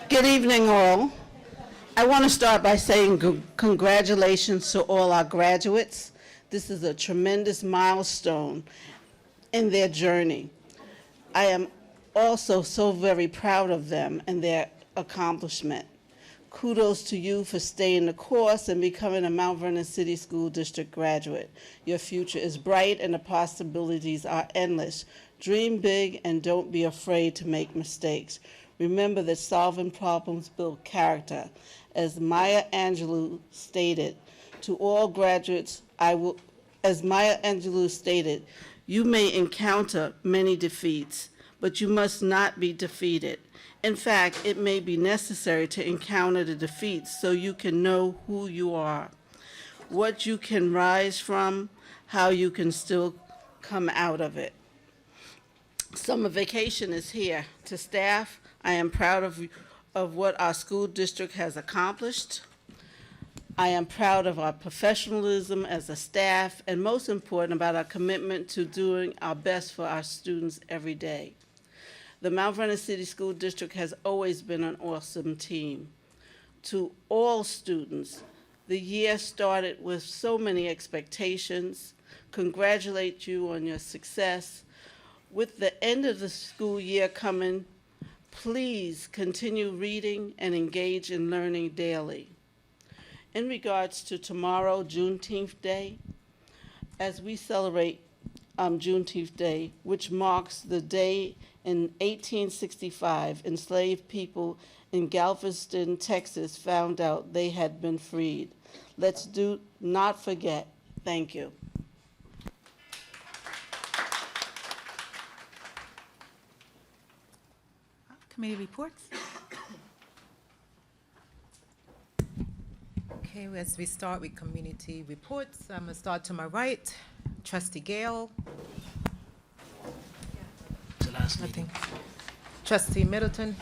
Good evening, all. I want to start by saying congratulations to all our graduates. This is a tremendous milestone in their journey. I am also so very proud of them and their accomplishment. Kudos to you for staying the course and becoming a Mount Vernon City School District graduate. Your future is bright and the possibilities are endless. Dream big and don't be afraid to make mistakes. Remember that solving problems build character. As Maya Angelou stated, to all graduates, as Maya Angelou stated, you may encounter many defeats, but you must not be defeated. In fact, it may be necessary to encounter the defeats so you can know who you are, what you can rise from, how you can still come out of it. Summer vacation is here. To staff, I am proud of what our school district has accomplished. I am proud of our professionalism as a staff, and most important, about our commitment to doing our best for our students every day. The Mount Vernon City School District has always been an awesome team. To all students, the year started with so many expectations. Congratulate you on your success. With the end of the school year coming, please continue reading and engage in learning daily. In regards to tomorrow, Juneteenth Day, as we celebrate Juneteenth Day, which marks the day in 1865, enslaved people in Galveston, Texas, found out they had been freed. Let's not forget. Thank you. Committee reports. Okay, as we start with community reports, I'm going to start to my right. Trustee Gale. Nothing. Trustee Middleton.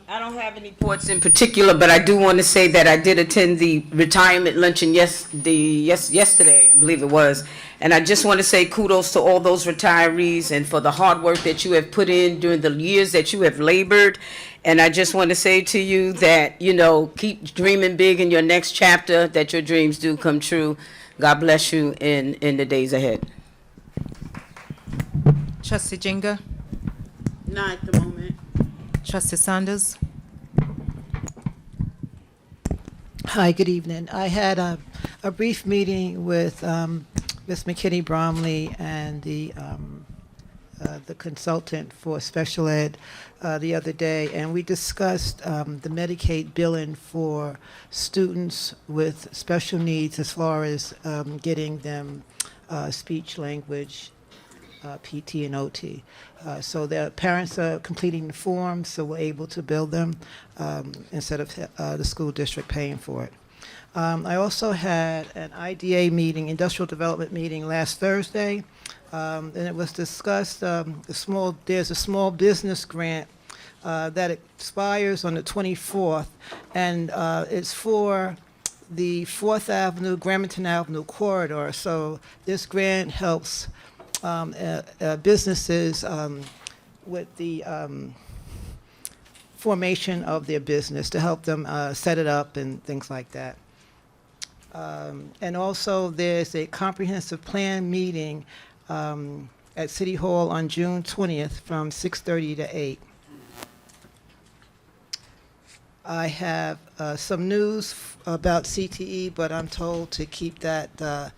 I don't have any reports in particular, but I do want to say that I did attend the retirement luncheon yesterday, I believe it was. And I just want to say kudos to all those retirees and for the hard work that you have put in during the years that you have labored. And I just want to say to you that, keep dreaming big in your next chapter, that your dreams do come true. God bless you in the days ahead. Trustee Jinga. Not at the moment. Trustee Saunders. Hi, good evening. I had a brief meeting with Ms. McKinney Bromley and the consultant for special ed the other day, and we discussed the Medicaid billing for students with special needs as far as getting them speech language, PT and OT. So the parents are completing the forms, so we're able to bill them instead of the school district paying for it. I also had an IDA meeting, industrial development meeting, last Thursday, and it was discussed. There's a small business grant that expires on the 24th, and it's for the 4th Avenue, Gramerton Avenue corridor. So this grant helps businesses with the formation of their business, to help them set it up and things like that. And also there's a comprehensive plan meeting at City Hall on June 20th from 6:30 to 8. I have some news about CTE, but I'm told to keep that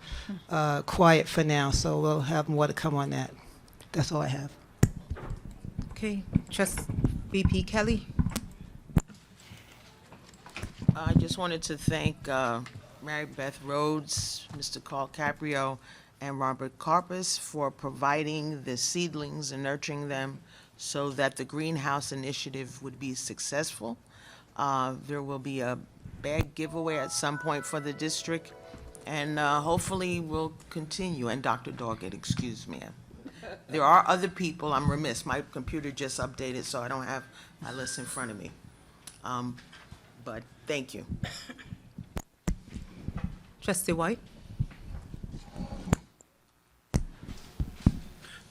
quiet for now, so we'll have more to come on that. That's all I have. Okay, VP Kelly. I just wanted to thank Mary Beth Rhodes, Mr. Carl Caprio, and Robert Carpus for providing the seedlings and nurturing them so that the greenhouse initiative would be successful. There will be a bag giveaway at some point for the district, and hopefully we'll continue. And Dr. Doggett, excuse me. There are other people. I'm remiss. My computer just updated, so I don't have my list in front of me. But thank you. Trustee White.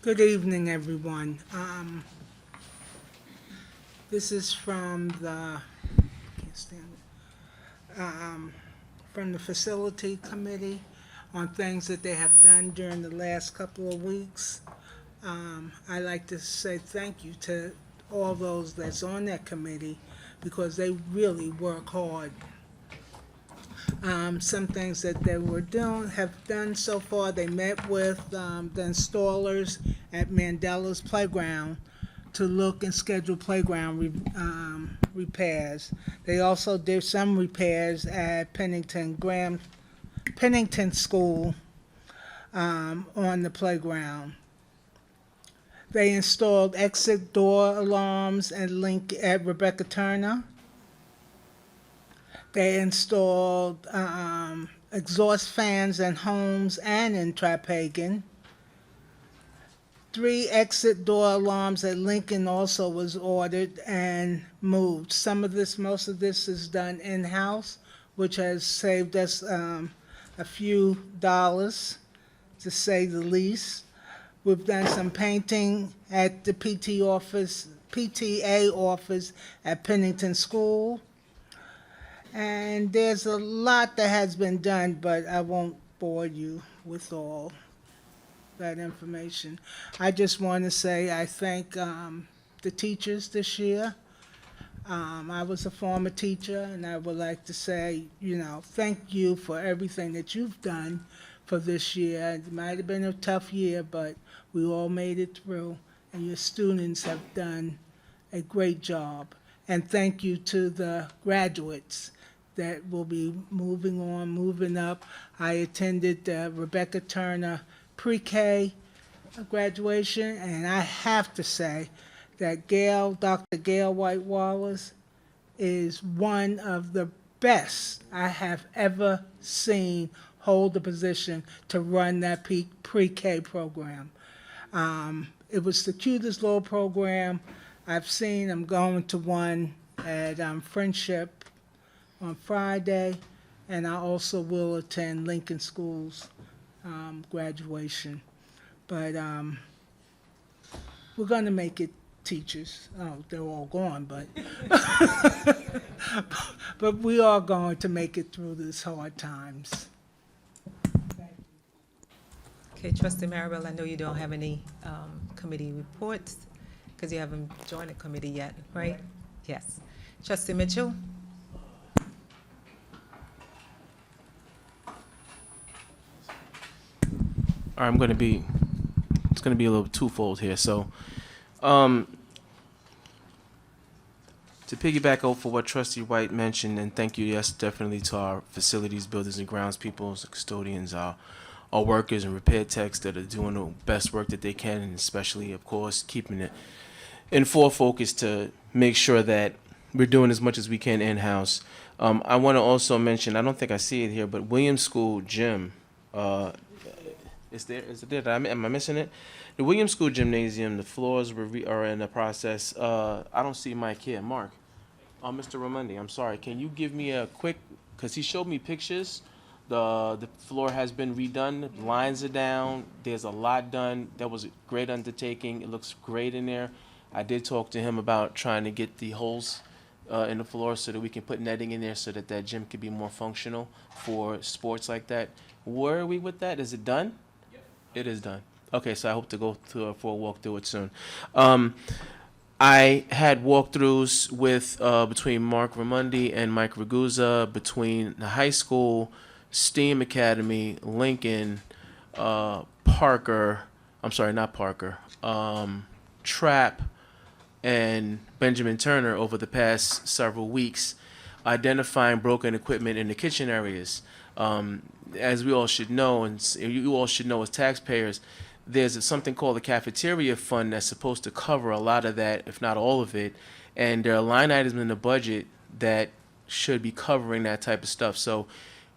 Good evening, everyone. This is from the facility committee on things that they have done during the last couple of weeks. I like to say thank you to all those that's on that committee, because they really work hard. Some things that they have done so far, they met with the installers at Mandela's Playground to look and schedule playground repairs. They also did some repairs at Pennington School on the playground. They installed exit door alarms at Rebecca Turner. They installed exhaust fans in homes and in Trapegan. 3 exit door alarms at Lincoln also was ordered and moved. Most of this is done in-house, which has saved us a few dollars, to say the least. We've done some painting at the PTA office at Pennington School. And there's a lot that has been done, but I won't bore you with all that information. I just want to say I thank the teachers this year. I was a former teacher, and I would like to say, thank you for everything that you've done for this year. It might have been a tough year, but we all made it through, and your students have done a great job. And thank you to the graduates that will be moving up. I attended the Rebecca Turner pre-K graduation, and I have to say that Dr. Gail White Wallace is one of the best I have ever seen hold the position to run that pre-K program. It was the cutest little program I've seen. I'm going to one at Friendship on Friday, and I also will attend Lincoln School's graduation. But we're going to make it, teachers. Oh, they're all gone, but but we are going to make it through these hard times. Okay, Trustee Maribel, I know you don't have any committee reports because you haven't joined a committee yet, right? Yes. Trustee Mitchell? I'm going to be, it's going to be a little twofold here. So, to piggyback off of what Trustee White mentioned, and thank you, yes, definitely to our facilities, builders and grounds people, custodians, our workers and repair techs that are doing the best work that they can, and especially, of course, keeping it in full focus to make sure that we're doing as much as we can in-house. I want to also mention, I don't think I see it here, but Williams School Gym, is it there? Am I missing it? The Williams School Gymnasium, the floors are in the process. I don't see Mike here. Mark. Mr. Ramundi, I'm sorry. Can you give me a quick, because he showed me pictures. The floor has been redone. Lines are down. There's a lot done. That was a great undertaking. It looks great in there. I did talk to him about trying to get the holes in the floor so that we can put netting in there so that that gym could be more functional for sports like that. Where are we with that? Is it done? Yep. It is done. Okay, so I hope to go for a walk through it soon. I had walkthroughs with between Mark Ramundi and Mike Ragusa between the high school, STEAM Academy, Lincoln, Parker. I'm sorry, not Parker. Trapp and Benjamin Turner over the past several weeks, identifying broken equipment in the kitchen areas. As we all should know, and you all should know as taxpayers, there's something called the cafeteria fund that's supposed to cover a lot of that, if not all of it. And there are line items in the budget that should be covering that type of stuff. So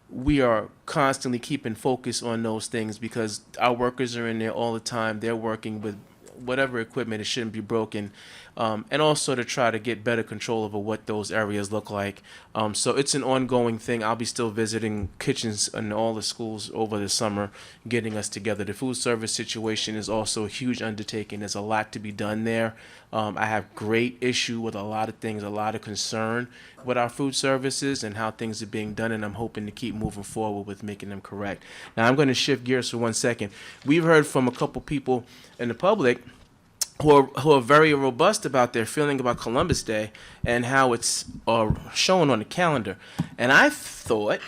we are constantly keeping focus on those things because our workers are in there all the time. They're working with whatever equipment, it shouldn't be broken. And also to try to get better control over what those areas look like. So it's an ongoing thing. I'll be still visiting kitchens in all the schools over the summer, getting us together. The food service situation is also a huge undertaking. There's a lot to be done there. I have great issue with a lot of things, a lot of concern with our food services and how things are being done, and I'm hoping to keep moving forward with making them correct. Now, I'm going to shift gears for 1 second. We've heard from a couple people in the public who are very robust about their feeling about Columbus Day and how it's shown on the calendar. And I thought,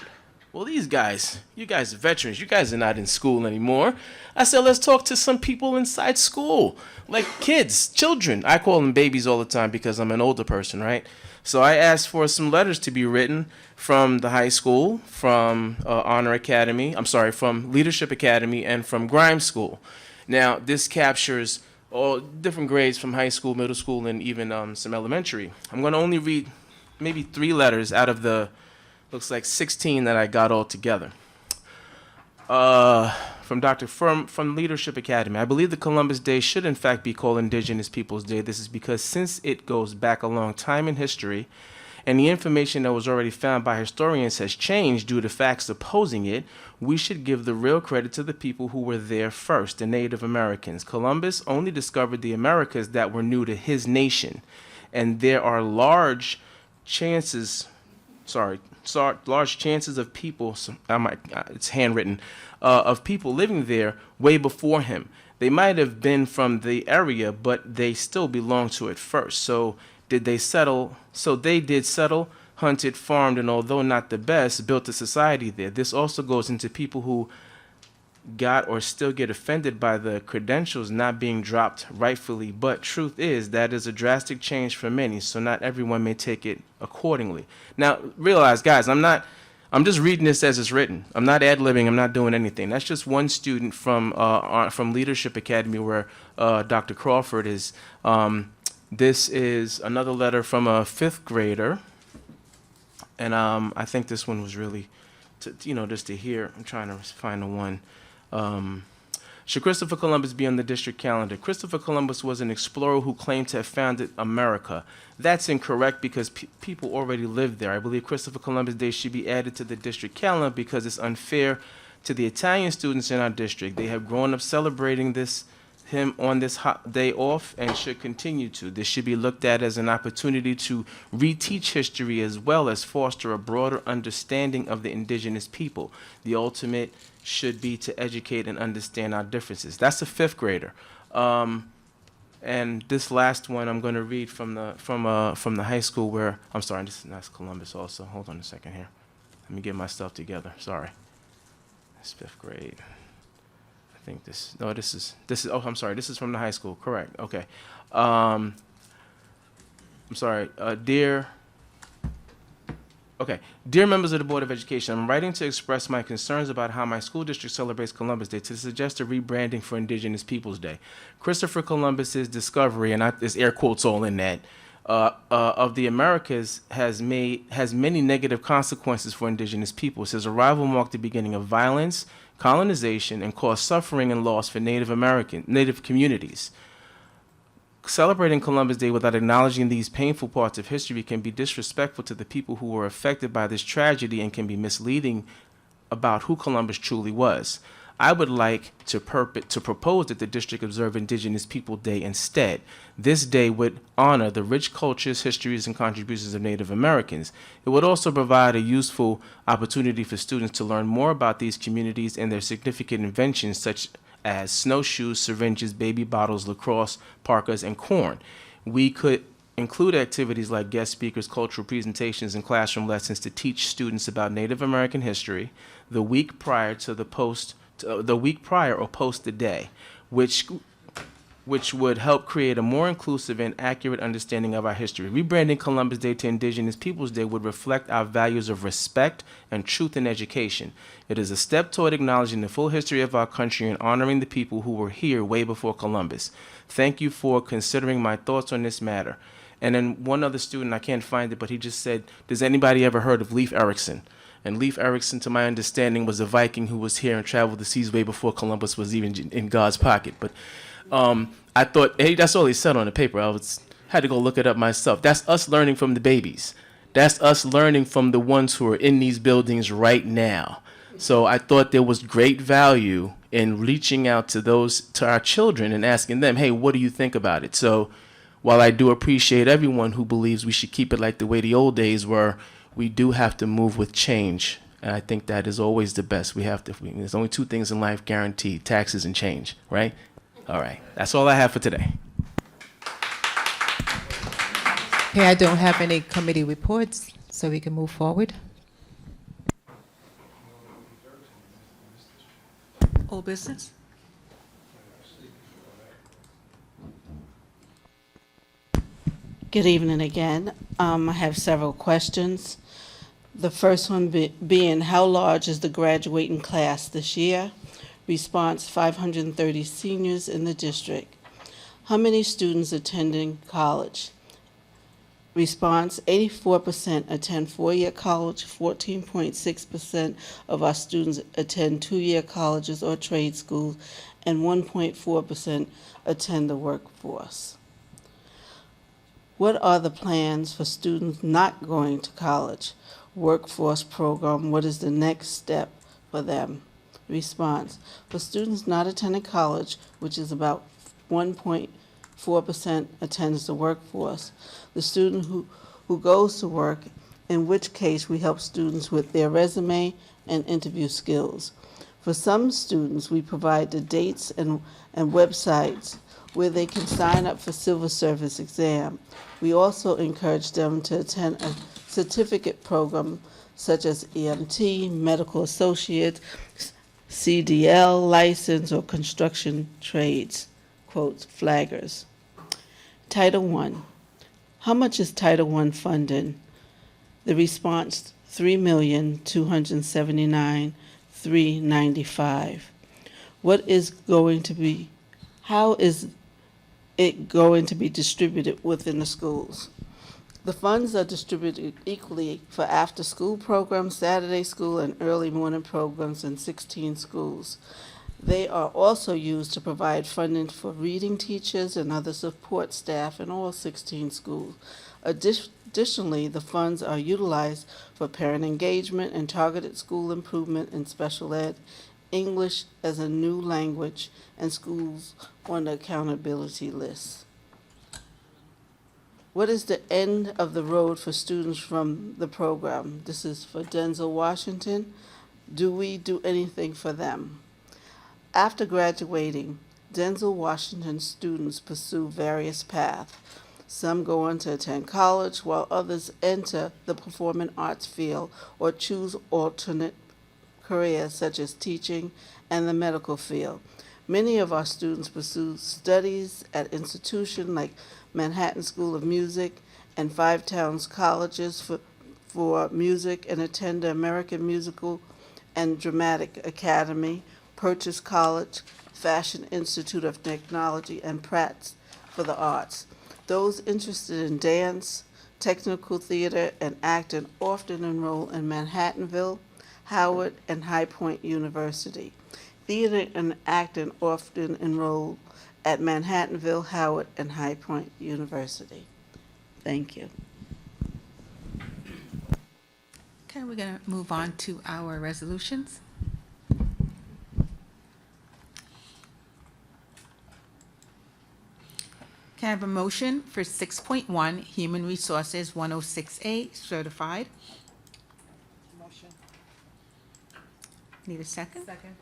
well, these guys, you guys are veterans. You guys are not in school anymore. I said, let's talk to some people inside school, like kids, children. I call them babies all the time because I'm an older person, right? So I asked for some letters to be written from the high school, from Honor Academy, from Leadership Academy, and from Grimes School. Now, this captures all different grades from high school, middle school, and even some elementary. I'm going to only read maybe 3 letters out of the, looks like 16 that I got all together. From Leadership Academy. I believe the Columbus Day should in fact be called Indigenous Peoples Day. This is because since it goes back a long time in history, and the information that was already found by historians has changed due to facts opposing it, we should give the real credit to the people who were there first, the Native Americans. Columbus only discovered the Americas that were new to his nation, and there are large chances of people, it's handwritten, of people living there way before him. They might have been from the area, but they still belonged to it first. So they did settle, hunted, farmed, and although not the best, built a society there. This also goes into people who got or still get offended by the credentials not being dropped rightfully, but truth is that is a drastic change for many, so not everyone may take it accordingly. Now, realize, guys, I'm just reading this as it's written. I'm not ad-libbing, I'm not doing anything. That's just one student from Leadership Academy where Dr. Crawford is. This is another letter from a 5th grader, and I think this one was really, just to hear. I'm trying to find the one. Should Christopher Columbus be on the district calendar? Christopher Columbus was an explorer who claimed to have founded America. That's incorrect because people already lived there. I believe Christopher Columbus Day should be added to the district calendar because it's unfair to the Italian students in our district. They have grown up celebrating him on this hot day off and should continue to. This should be looked at as an opportunity to reteach history as well as foster a broader understanding of the indigenous people. The ultimate should be to educate and understand our differences. That's a 5th grader. And this last one I'm going to read from the high school where, I'm sorry, that's Columbus also. Hold on a second here. Let me get my stuff together. Sorry. That's 5th grade. I think this is, oh, I'm sorry, this is from the high school, correct, okay. I'm sorry, dear members of the Board of Education, I'm writing to express my concerns about how my school district celebrates Columbus Day to suggest a rebranding for Indigenous Peoples Day. Christopher Columbus's discovery, and there's air quotes all in that, of the Americas has many negative consequences for Indigenous peoples. His arrival marked the beginning of violence, colonization, and caused suffering and loss for Native communities. Celebrating Columbus Day without acknowledging these painful parts of history can be disrespectful to the people who were affected by this tragedy and can be misleading about who Columbus truly was. I would like to propose that the district observe Indigenous People Day instead. This day would honor the rich cultures, histories, and contributions of Native Americans. It would also provide a useful opportunity for students to learn more about these communities and their significant inventions, such as snowshoes, syringes, baby bottles, lacrosse, parkas, and corn. We could include activities like guest speakers, cultural presentations, and classroom lessons to teach students about Native American history the week prior or post the day, which would help create a more inclusive and accurate understanding of our history. Rebranding Columbus Day to Indigenous Peoples Day would reflect our values of respect and truth in education. It is a step toward acknowledging the full history of our country and honoring the people who were here way before Columbus. Thank you for considering my thoughts on this matter. And then one other student, I can't find it, but he just said, does anybody ever heard of Leif Erikson? And Leif Erikson, to my understanding, was a Viking who was here and traveled the seas way before Columbus was even in God's pocket. But I thought, hey, that's all he said on the paper. Had to go look it up myself. That's us learning from the babies. That's us learning from the ones who are in these buildings right now. So I thought there was great value in reaching out to our children and asking them, hey, what do you think about it? So while I do appreciate everyone who believes we should keep it like the way the old days were, we do have to move with change. And I think that is always the best. There's only two things in life guaranteed: taxes and change, right? All right. That's all I have for today. Okay, I don't have any committee reports, so we can move forward. Old business? Good evening again. I have several questions. The first one being, how large is the graduating class this year? Response, 530 seniors in the district. How many students attending college? Response, 84% attend four-year college, 14.6% of our students attend two-year colleges or trade schools, and 1.4% attend the workforce. What are the plans for students not going to college? Workforce program, what is the next step for them? Response, for students not attending college, which is about 1.4% attends the workforce, the student who goes to work, in which case we help students with their resume and interview skills. For some students, we provide the dates and websites where they can sign up for civil service exam. We also encourage them to attend a certificate program such as EMT, medical associate, CDL, license, or construction trades, quotes, flaggers. Title I. How much is Title I funding? The response, $3,279,395. How is it going to be distributed within the schools? The funds are distributed equally for after-school programs, Saturday school, and early morning programs in 16 schools. They are also used to provide funding for reading teachers and other support staff in all 16 schools. Additionally, the funds are utilized for parent engagement and targeted school improvement in special ed, English as a new language, and schools on the accountability list. What is the end of the road for students from the program? This is for Denzel Washington. Do we do anything for them? After graduating, Denzel Washington students pursue various paths. Some go on to attend college, while others enter the performing arts field or choose alternate careers such as teaching and the medical field. Many of our students pursue studies at institutions like Manhattan School of Music and Five Towns Colleges for music and attend the American Musical and Dramatic Academy, Purchase College, Fashion Institute of Technology, and Pratt's for the Arts. Those interested in dance, technical theater, and acting often enroll in Manhattanville, Howard, and High Point University. Theater and acting often enroll at Manhattanville, Howard, and High Point University. Thank you. Okay, we're going to move on to our resolutions. Can I have a motion for 6.1, Human Resources 106A, certified? Motion. Need a second? Second.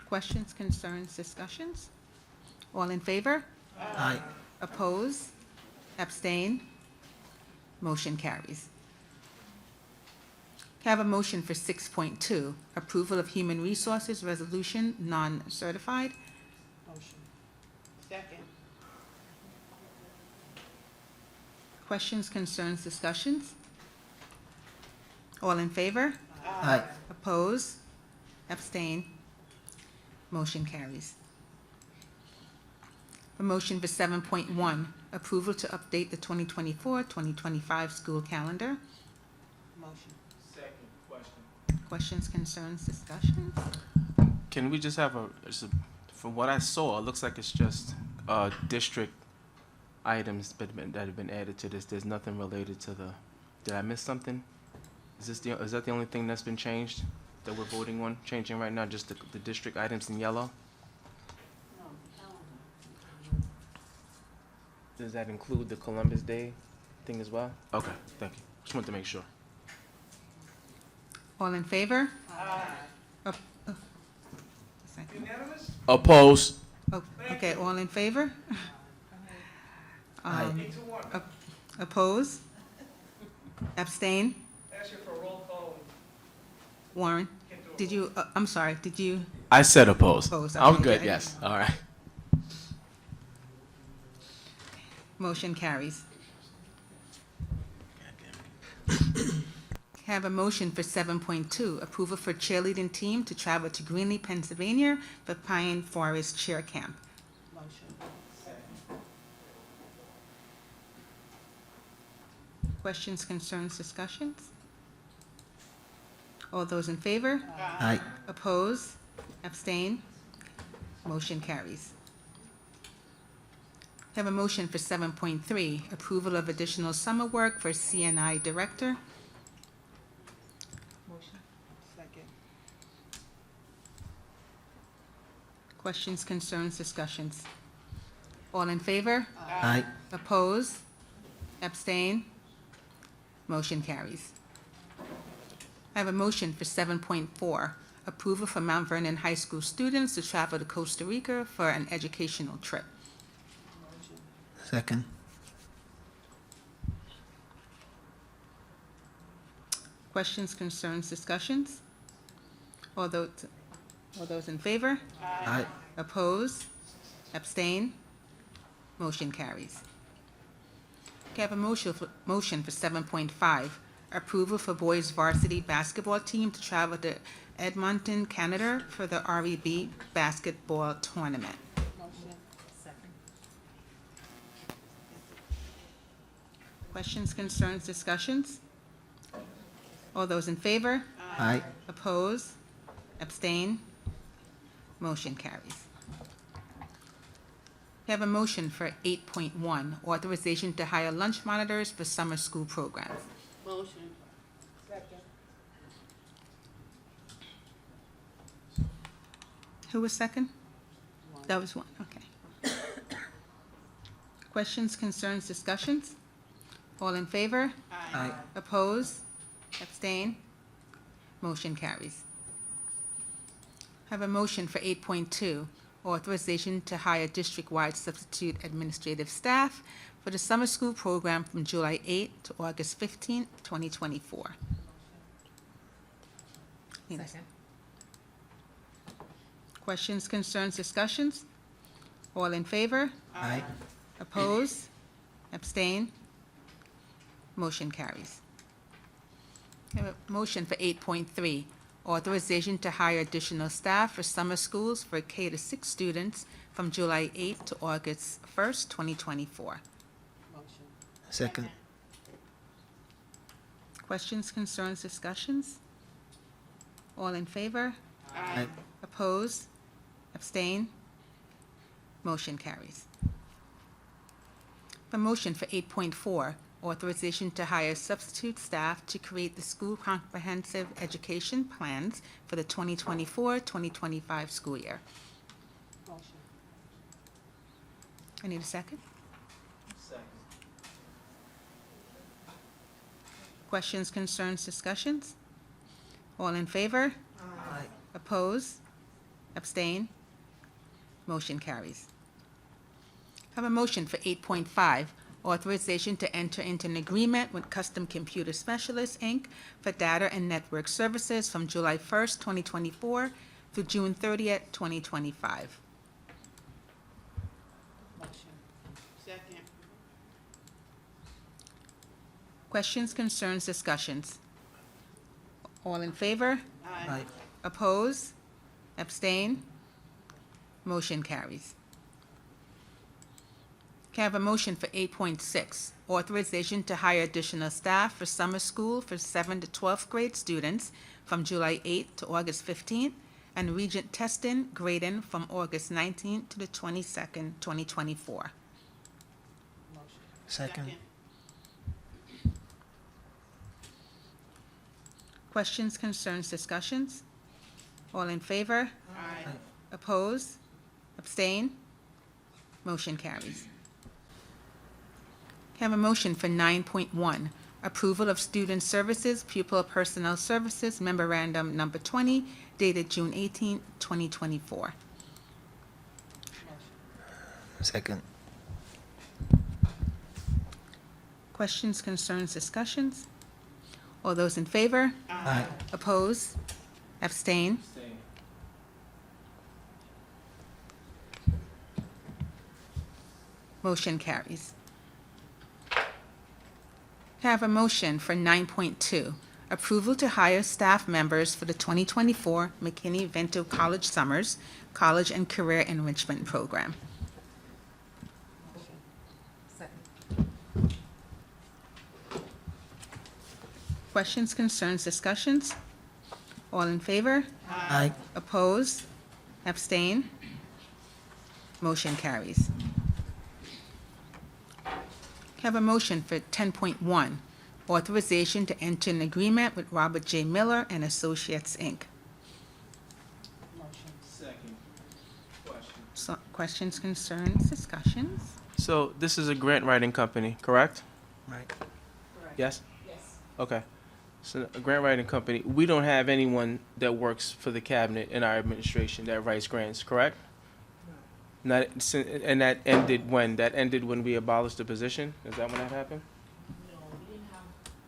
Questions, concerns, discussions? All in favor? Aye. Oppose? Abstain? Motion carries. Can I have a motion for 6.2, approval of Human Resources Resolution non-certified? Motion. Second. Questions, concerns, discussions? All in favor? Aye. Oppose? Abstain? Motion carries. A motion for 7.1, approval to update the 2024-2025 school calendar. Motion. Second question. Questions, concerns, discussions? Can we just have from what I saw, it looks like it's just district items that have been added to this. There's nothing related to did I miss something? Is that the only thing that's been changed that we're voting on, changing right now, just the district items in yellow? Does that include the Columbus Day thing as well? Okay, thank you. Just wanted to make sure. All in favor? Aye. Second. Unanimous? Oppose. Oh, okay, all in favor? Aye. 8-1. Oppose? Abstain? Ask you for a roll call. Warren, did you, I'm sorry, did you? I said oppose. Oppose, I'm okay, good, yeah. yes. All right. Motion carries. Have a motion for 7.2, approval for cheerleading team to travel to Greenlee, Pennsylvania for Pine Forest Cheer Camp. Motion. Questions, concerns, discussions? All those in favor? Aye. Oppose? Abstain? Motion carries. Have a motion for 7.3, approval of additional summer work for CNI Director. Motion. Second. Questions, concerns, discussions? All in favor? Aye. Oppose? Abstain? Motion carries. I have a motion for 7.4, approval for Mount Vernon High School students to travel to Costa Rica for an educational trip. Second. Questions, concerns, discussions? All those in favor? Aye. Oppose? Abstain? Motion carries. Okay, I have a motion for 7.5, approval for boys varsity basketball team to travel to Edmonton, Canada for the REB basketball tournament. Motion. Second. Questions, concerns, discussions? All those in favor? Aye. Oppose? Abstain? Motion carries. We have a motion for 8.1, authorization to hire lunch monitors for summer school programs. Motion. Second. Who was second? That was one, okay. Questions, concerns, discussions? All in favor? Aye. Oppose? Abstain? Motion carries. Have a motion for 8.2, authorization to hire district-wide substitute administrative staff for the summer school program from July 8 to August 15, 2024. Need a- Second. Questions, concerns, discussions? All in favor? Aye. Oppose? Abstain? Motion carries. I have a motion for 8.3, authorization to hire additional staff for summer schools for K-6 students from July 8th to August 1st, 2024. Second. Questions, concerns, discussions? All in favor? Aye. Oppose? Abstain? Motion carries. A motion for 8.4, authorization to hire substitute staff to create the school comprehensive education plans for the 2024-2025 school year. I need a second. Questions, concerns, discussions? All in favor? Aye. Oppose? Abstain? Motion carries. Have a motion for 8.5, authorization to enter into an agreement with Custom Computer Specialists, Inc. for data and network services from July 1st, 2024 through June 30th, 2025. Second. Questions, concerns, discussions? All in favor? Aye. Oppose? Abstain? Motion carries. Can I have a motion for 8.6, authorization to hire additional staff for summer school for 7th to 12th grade students from July 8th to August 15th, and Regent testing, grading from August 19th to the 22nd, 2024. Second. Questions, concerns, discussions? All in favor? Aye. Oppose? Abstain? Motion carries. Can I have a motion for 9.1, approval of student services, pupil personnel services memorandum number 20, dated June 18, 2024. Second. Questions, concerns, discussions? All those in favor? Aye. Oppose? Abstain? Motion carries. Can I have a motion for 9.2, approval to hire staff members for the 2024 McKinney-Vento College Summers College and Career Enrichment Program? Questions, concerns, discussions? All in favor? Aye. Oppose? Abstain? Motion carries. Can I have a motion for 10.1, authorization to enter an agreement with Robert J. Miller and Associates, Inc. Second question. So, questions, concerns, discussions? So this is a grant writing company, correct? Right. Yes? Yes. Okay. So a grant writing company, we don't have anyone that works for the cabinet in our administration that writes grants, correct? Not, and that ended when? That ended when we abolished the position? Is that when that happened? No, we didn't have,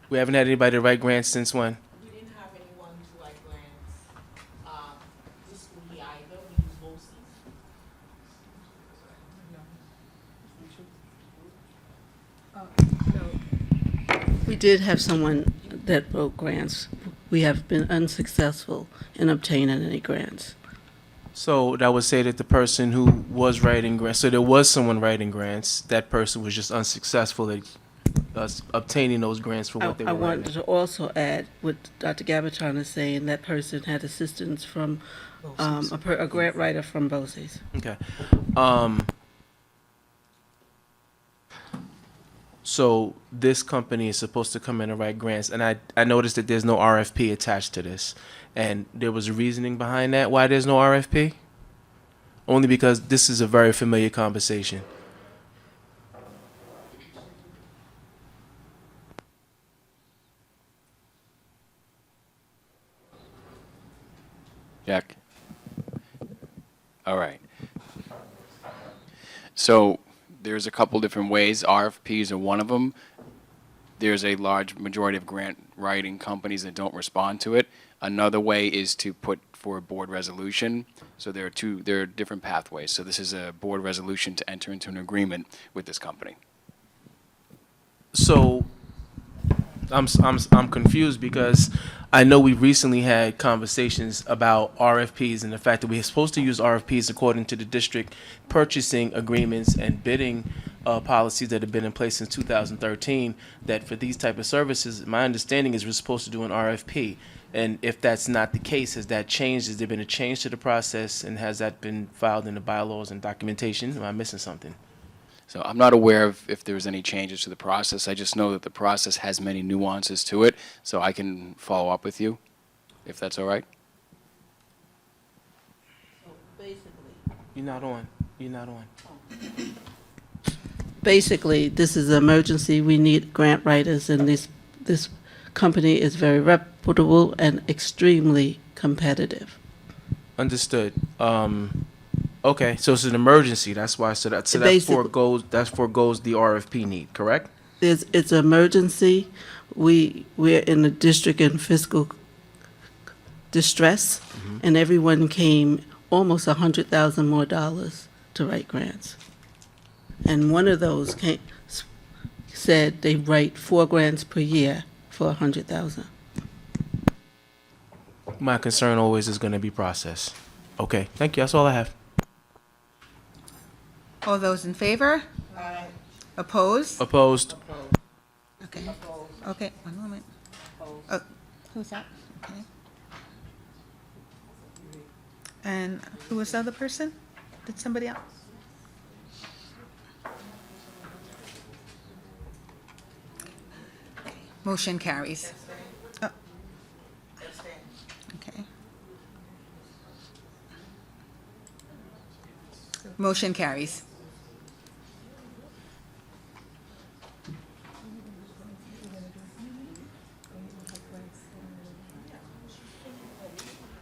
We haven't had anybody to write grants since when? we didn't have anyone to write grants, this school year either, we use BOCES. We did have someone that wrote grants. We have been unsuccessful in obtaining any grants. So that would say that the person who was writing grants, so there was someone writing grants, that person was just unsuccessful at obtaining those grants for what they I were wanted writing. to also add what Dr. Gabatron is saying, that person had assistance from a grant writer from BOCES. Okay. So this company is supposed to come in and write grants, and I noticed that there's no RFP attached to this. And there was a reasoning behind that, why there's no RFP? Only because this is a very familiar conversation. Jack? All right. So there's a couple different ways. RFPs are one of them. there's a large majority of grant writing companies that don't respond to it. Another way is to put for a board resolution. So there are different pathways. So this is a board resolution to enter into an agreement with this company. So I'm confused because I know we recently had conversations about RFPs and the fact that we're supposed to use RFPs according to the district purchasing agreements and bidding policies that have been in place since 2013, that for these type of services, my understanding is we're supposed to do an RFP. And if that's not the case, has that changed? Has there been a change to the process, and has that been filed in the bylaws and documentation? Am I missing something? So I'm not aware of if there's any changes to the process. I just know that the process has many nuances to it, so I can follow up with you, if that's all right. You're not on. You're not on. Basically, this is an emergency. We need grant writers, and this company is very reputable and extremely competitive. Understood. Okay, so it's an emergency. That's why. So that foregoes the RFP need. Correct? It's an emergency. We're in a district in fiscal distress, and everyone came almost $100,000 more to write grants. And one of those said they write 4 grants per year for $100,000. My concern always is going to be process. Okay, thank you. That's all I have. All those in favor? Aye. Opposed? Opposed. Okay. Okay, one moment. Who's that? Okay. And who was the other person? Did somebody else? Motion carries. Oh. Okay. Motion carries.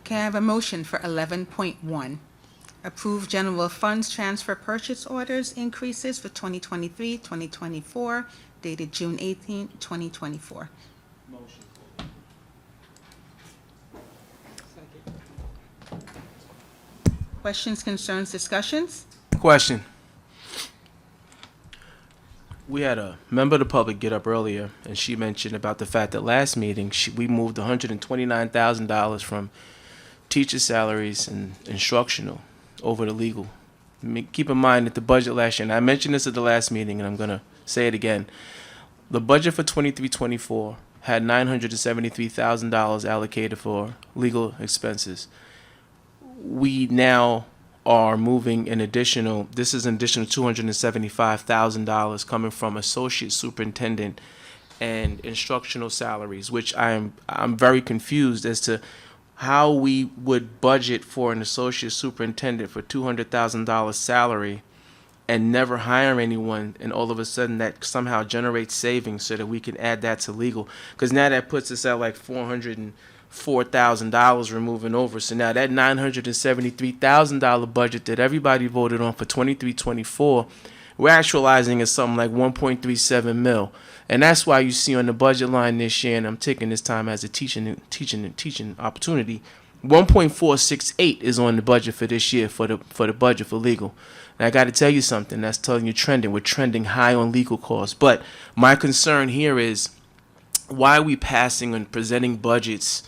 Can I have a motion for 11.1? Approve general funds transfer purchase orders increases for 2023, 2024, dated June 18, 2024. Motion. Questions, concerns, discussions? Question. We had a member of the public get up earlier, and she mentioned about the fact that last meeting we moved $129,000 from teacher salaries and instructional over to legal. Keep in mind that the budget last year, and I mentioned this at the last meeting, and I'm going to say it again, the budget for 23-24 had $973,000 allocated for legal expenses. We now are moving an additional $275,000 coming from associate superintendent and instructional salaries, which I'm very confused as to how we would budget for an associate superintendent for $200,000 salary and never hire anyone, and all of a sudden that somehow generates savings so that we can add that to legal. Because now that puts us at like $404,000 we're moving over. So now that $973,000 budget that everybody voted on for 23-24, we're actualizing as something like 1.37 mil. And that's why you see on the budget line this year, and I'm taking this time as a teaching opportunity, 1.468 is on the budget for this year for the budget for legal. And I got to tell you something, that's telling you trending. We're trending high on legal costs. But my concern here is, why are we passing and presenting budgets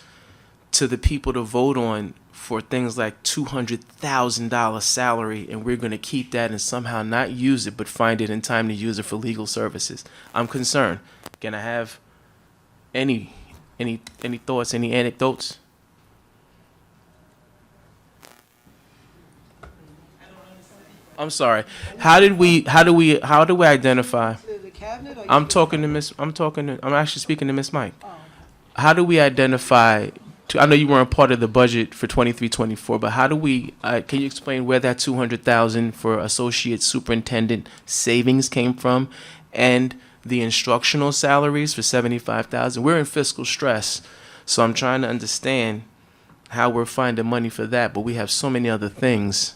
to the people to vote on for things like $200,000 salary, and we're going to keep that and somehow not use it, but find it in time to use it for legal services? I'm concerned. Can I have any thoughts, any anecdotes? I'm sorry. How do we identify? I'm actually speaking to Miss Mike. How do we identify? I know you weren't part of the budget for 23-24, but how do we? Can you explain where that $200,000 for associate superintendent savings came from, and the instructional salaries for $75,000? We're in fiscal stress, so I'm trying to understand how we're finding money for that, but we have so many other things.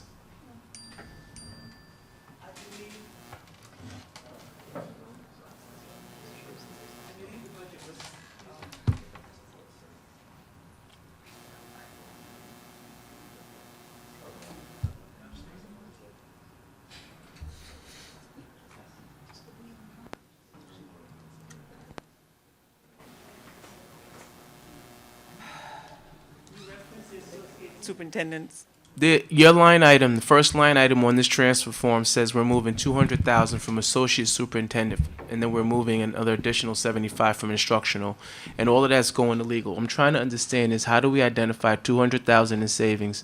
Superintendent. Your line item, the first line item on this transfer form says we're moving 200,000 from associate superintendent, and then we're moving another additional 75 from instructional, and all of that's going to legal. I'm trying to understand is how do we identify 200,000 in savings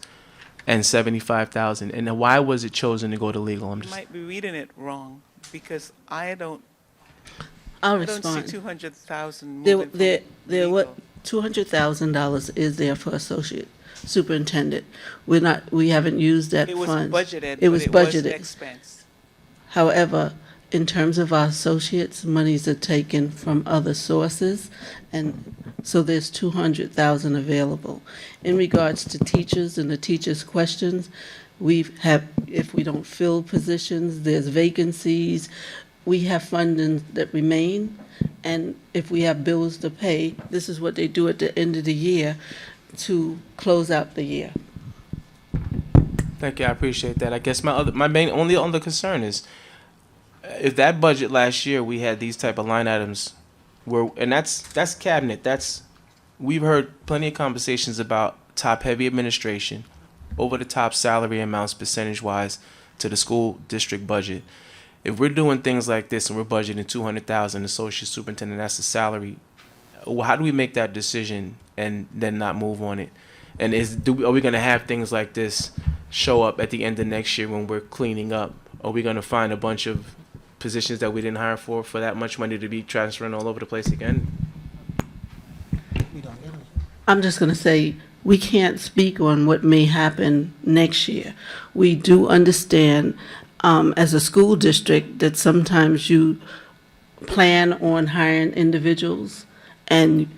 and 75,000, and then why was it chosen to go to legal? You might be reading it wrong because I don't I'll I don't respond. see 200,000 There, moving from there, what, legal. $200,000 is there for associate superintendent. We haven't used that It was fund. budgeted, It was but it was budgeted. expense. However, in terms of our associates, monies are taken from other sources, and so there's 200,000 available. In regards to teachers and the teachers' questions, if we don't fill positions, there's vacancies, we have funding that remain, and if we have bills to pay, this is what they do at the end of the year to close out the year. Thank you, I appreciate that. I guess my main only other concern is if that budget last year we had these type of line items, and that's cabinet. We've heard plenty of conversations about top heavy administration, over the top salary amounts percentage wise to the school district budget. If we're doing things like this and we're budgeting 200,000 associate superintendent, that's the salary. How do we make that decision and then not move on it? And are we going to have things like this show up at the end of next year when we're cleaning up? Are we going to find a bunch of positions that we didn't hire for that much money to be transferring all over the place again? I'm just going to say, we can't speak on what may happen next year. We do understand, as a school district, that sometimes you plan on hiring individuals and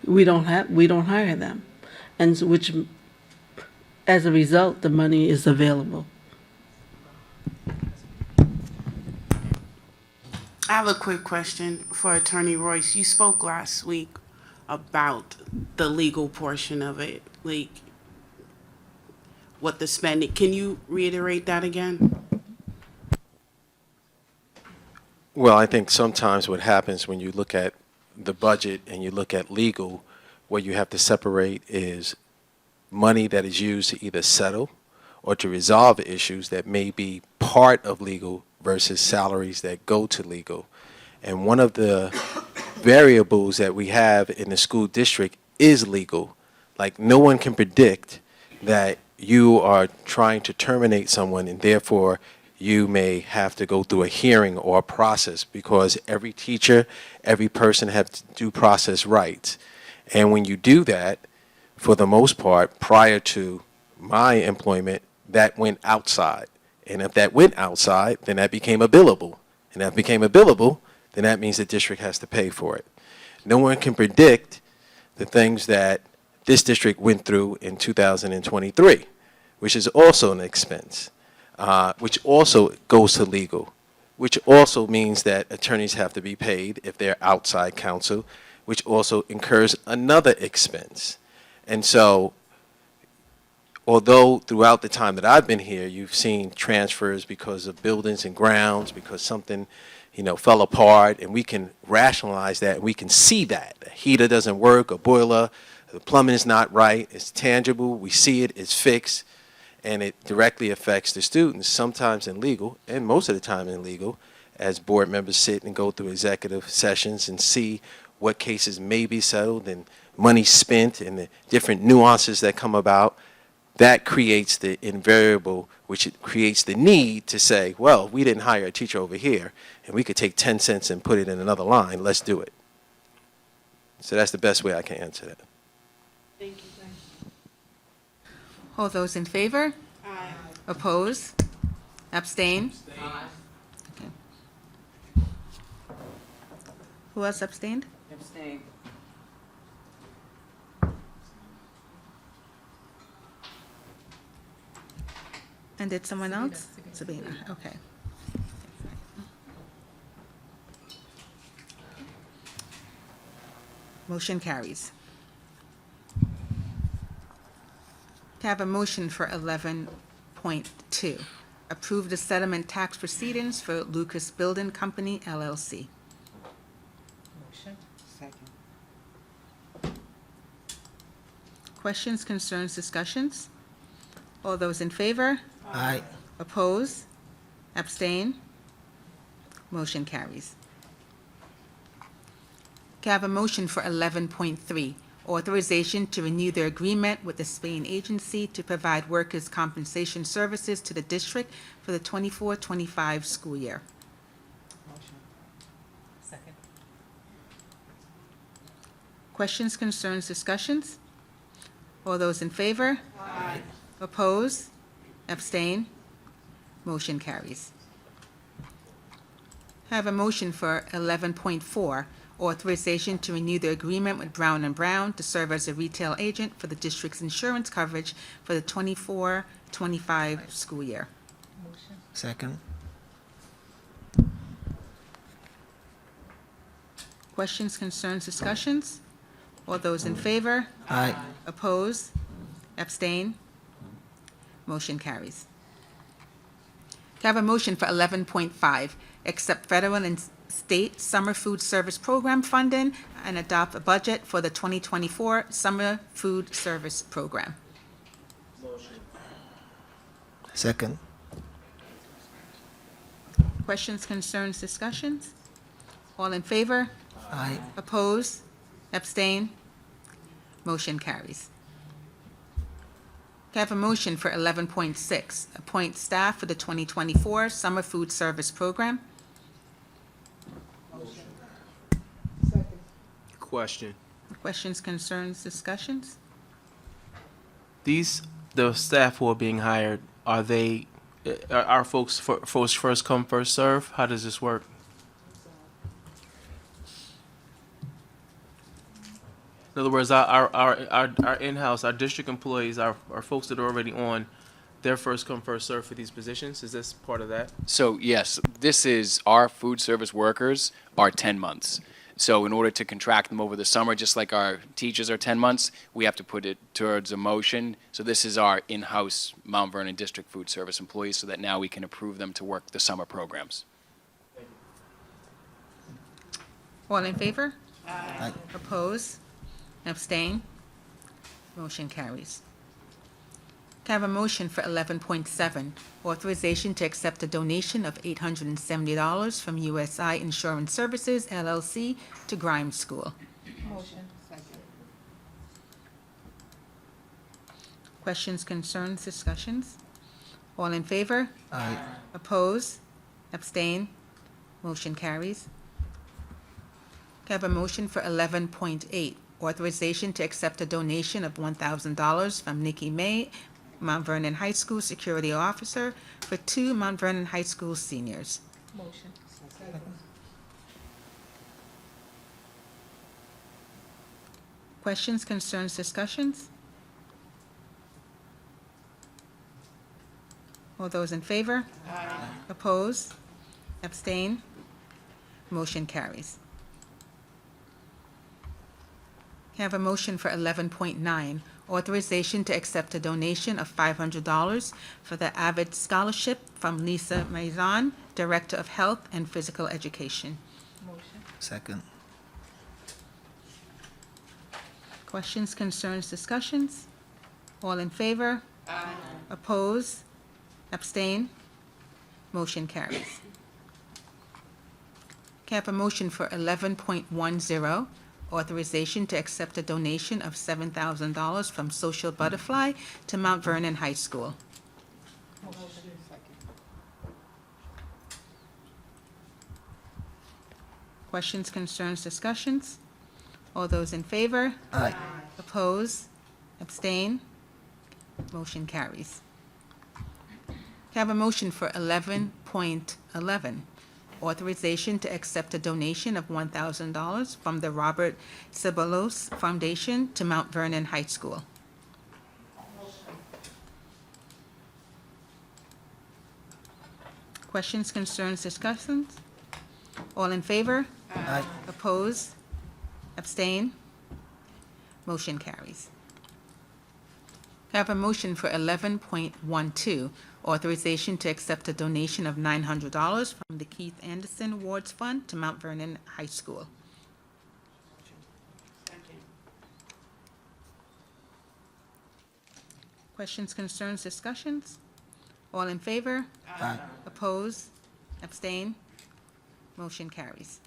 we don't hire them. And so which, as a result, the money is available. I have a quick question for Attorney Royce. You spoke last week about the legal portion of it, like what the spending. Can you reiterate that again? Well, I think sometimes what happens when you look at the budget and you look at legal, what you have to separate is money that is used to either settle or to resolve issues that may be part of legal versus salaries that go to legal. And one of the variables that we have in the school district is legal. Like, no one can predict that you are trying to terminate someone and therefore you may have to go through a hearing or a process, because every teacher, every person have due process rights. And when you do that, for the most part, prior to my employment, that went outside. And if that went outside, then that became a billable. And that became a billable, then that means the district has to pay for it. No one can predict the things that this district went through in 2023, which is also an expense, which also goes to legal, which also means that attorneys have to be paid if they're outside counsel, which also incurs another expense. And so, although throughout the time that I've been here, you've seen transfers because of buildings and grounds, because something, fell apart, and we can rationalize that, and we can see that. A heater doesn't work, a boiler, the plumbing is not right, it's tangible, we see it, it's fixed, and it directly affects the students, sometimes in legal, and most of the time in legal, as board members sit and go through executive sessions and see what cases may be settled and money spent and the different nuances that come about. That creates the invariable, which it creates the need to say, well, we didn't hire a teacher over here, and we could take 10 cents and put it in another line. Let's do it. So that's the best way I can answer that. Thank you. All those in favor? Aye. Oppose? Abstain? Aye. Okay. Who else abstained? Abstain. And did someone else? Sabina, okay. Motion carries. To have a motion for 11.2, approve the settlement tax proceedings for Lucas Building Company, LLC. Motion. Second. Questions, concerns, discussions? All those in favor? Aye. Oppose? Abstain? Motion carries. Can I have a motion for 11.3, authorization to renew the agreement with the Spain agency to provide workers' compensation services to the district for the 24-25 school year? Second. Questions, concerns, discussions? All those in favor? Aye. Oppose? Abstain? Motion carries. I have a motion for 11.4, authorization to renew the agreement with Brown & Brown to serve as a retail agent for the district's insurance coverage for the 24-25 school year. Second. Questions, concerns, discussions? All those in favor? Aye. Oppose? Abstain? Motion carries. Can I have a motion for 11.5, accept federal and state summer food service program funding and adopt a budget for the 2024 summer food service program? Second. Questions, concerns, discussions? All in favor? Aye. Oppose? Abstain? Motion carries. Can I have a motion for 11.6, appoint staff for the 2024 summer food service program? Question. Questions, concerns, discussions? The staff who are being hired, are they, are folks first come, first serve? How does this work? In other words, our in-house, our district employees, our folks that are already on, they're first come, first serve for these positions? Is this part of that? So yes, this is our food service workers are 10 months. So in order to contract them over the summer, just like our teachers are 10 months, we have to put it towards a motion. So this is our in-house Mount Vernon District Food Service employees so that now we can approve them to work the summer programs. All in favor? Aye. Oppose? Abstain? Motion carries. Can I have a motion for 11.7, authorization to accept a donation of $870 from USI Insurance Services, LLC, to Grimes School? Motion. Second. Questions, concerns, discussions? All in favor? Aye. Oppose? Abstain? Motion carries. Can I have a motion for 11.8, authorization to accept a donation of $1,000 from Nikki May, Mount Vernon High School Security Officer, for 2 Mount Vernon High School seniors? Motion. Second. Questions, concerns, discussions? All those in favor? Aye. Oppose? Abstain? Motion carries. Can I have a motion for 11.9, authorization to accept a donation of $500 for the Avid Scholarship from Lisa Maison, Director of Health and Physical Education? Motion. Second. Questions, concerns, discussions? All in favor? Aye. Oppose? Abstain? Motion carries. Can I have a motion for 11.10, authorization to accept a donation of $7,000 from Social Butterfly to Mount Vernon High School? Motion. Second. Questions, concerns, discussions? All those in favor? Aye. Oppose? Abstain? Motion carries. Can I have a motion for 11.11, authorization to accept a donation of $1,000 from the Robert Cibalos Foundation to Mount Vernon High School? Questions, concerns, discussions? All in favor? Aye. Oppose? Abstain? Motion carries. Can I have a motion for 11.12, authorization to accept a donation of $900 from the Keith Anderson Awards Fund to Mount Vernon High School? Questions, concerns, discussions? All in favor? Aye. Oppose? Abstain? Motion carries.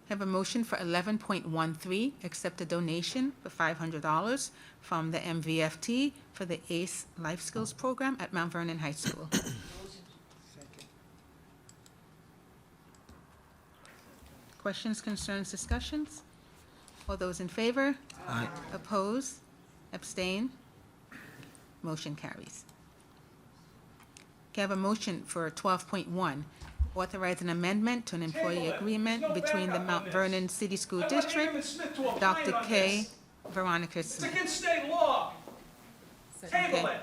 Have a motion for 11.13, accept a donation for $500 from the MVFT for the ACE Life Skills Program at Mount Vernon High School. Questions, concerns, discussions? All those in favor? Aye. Oppose? Abstain? Motion carries. Can I have a motion for 12.1, authorize an amendment to an employee agreement between the Mount Vernon City School District, Dr. K. Veronica It's Smith. against state law. Table Okay. it.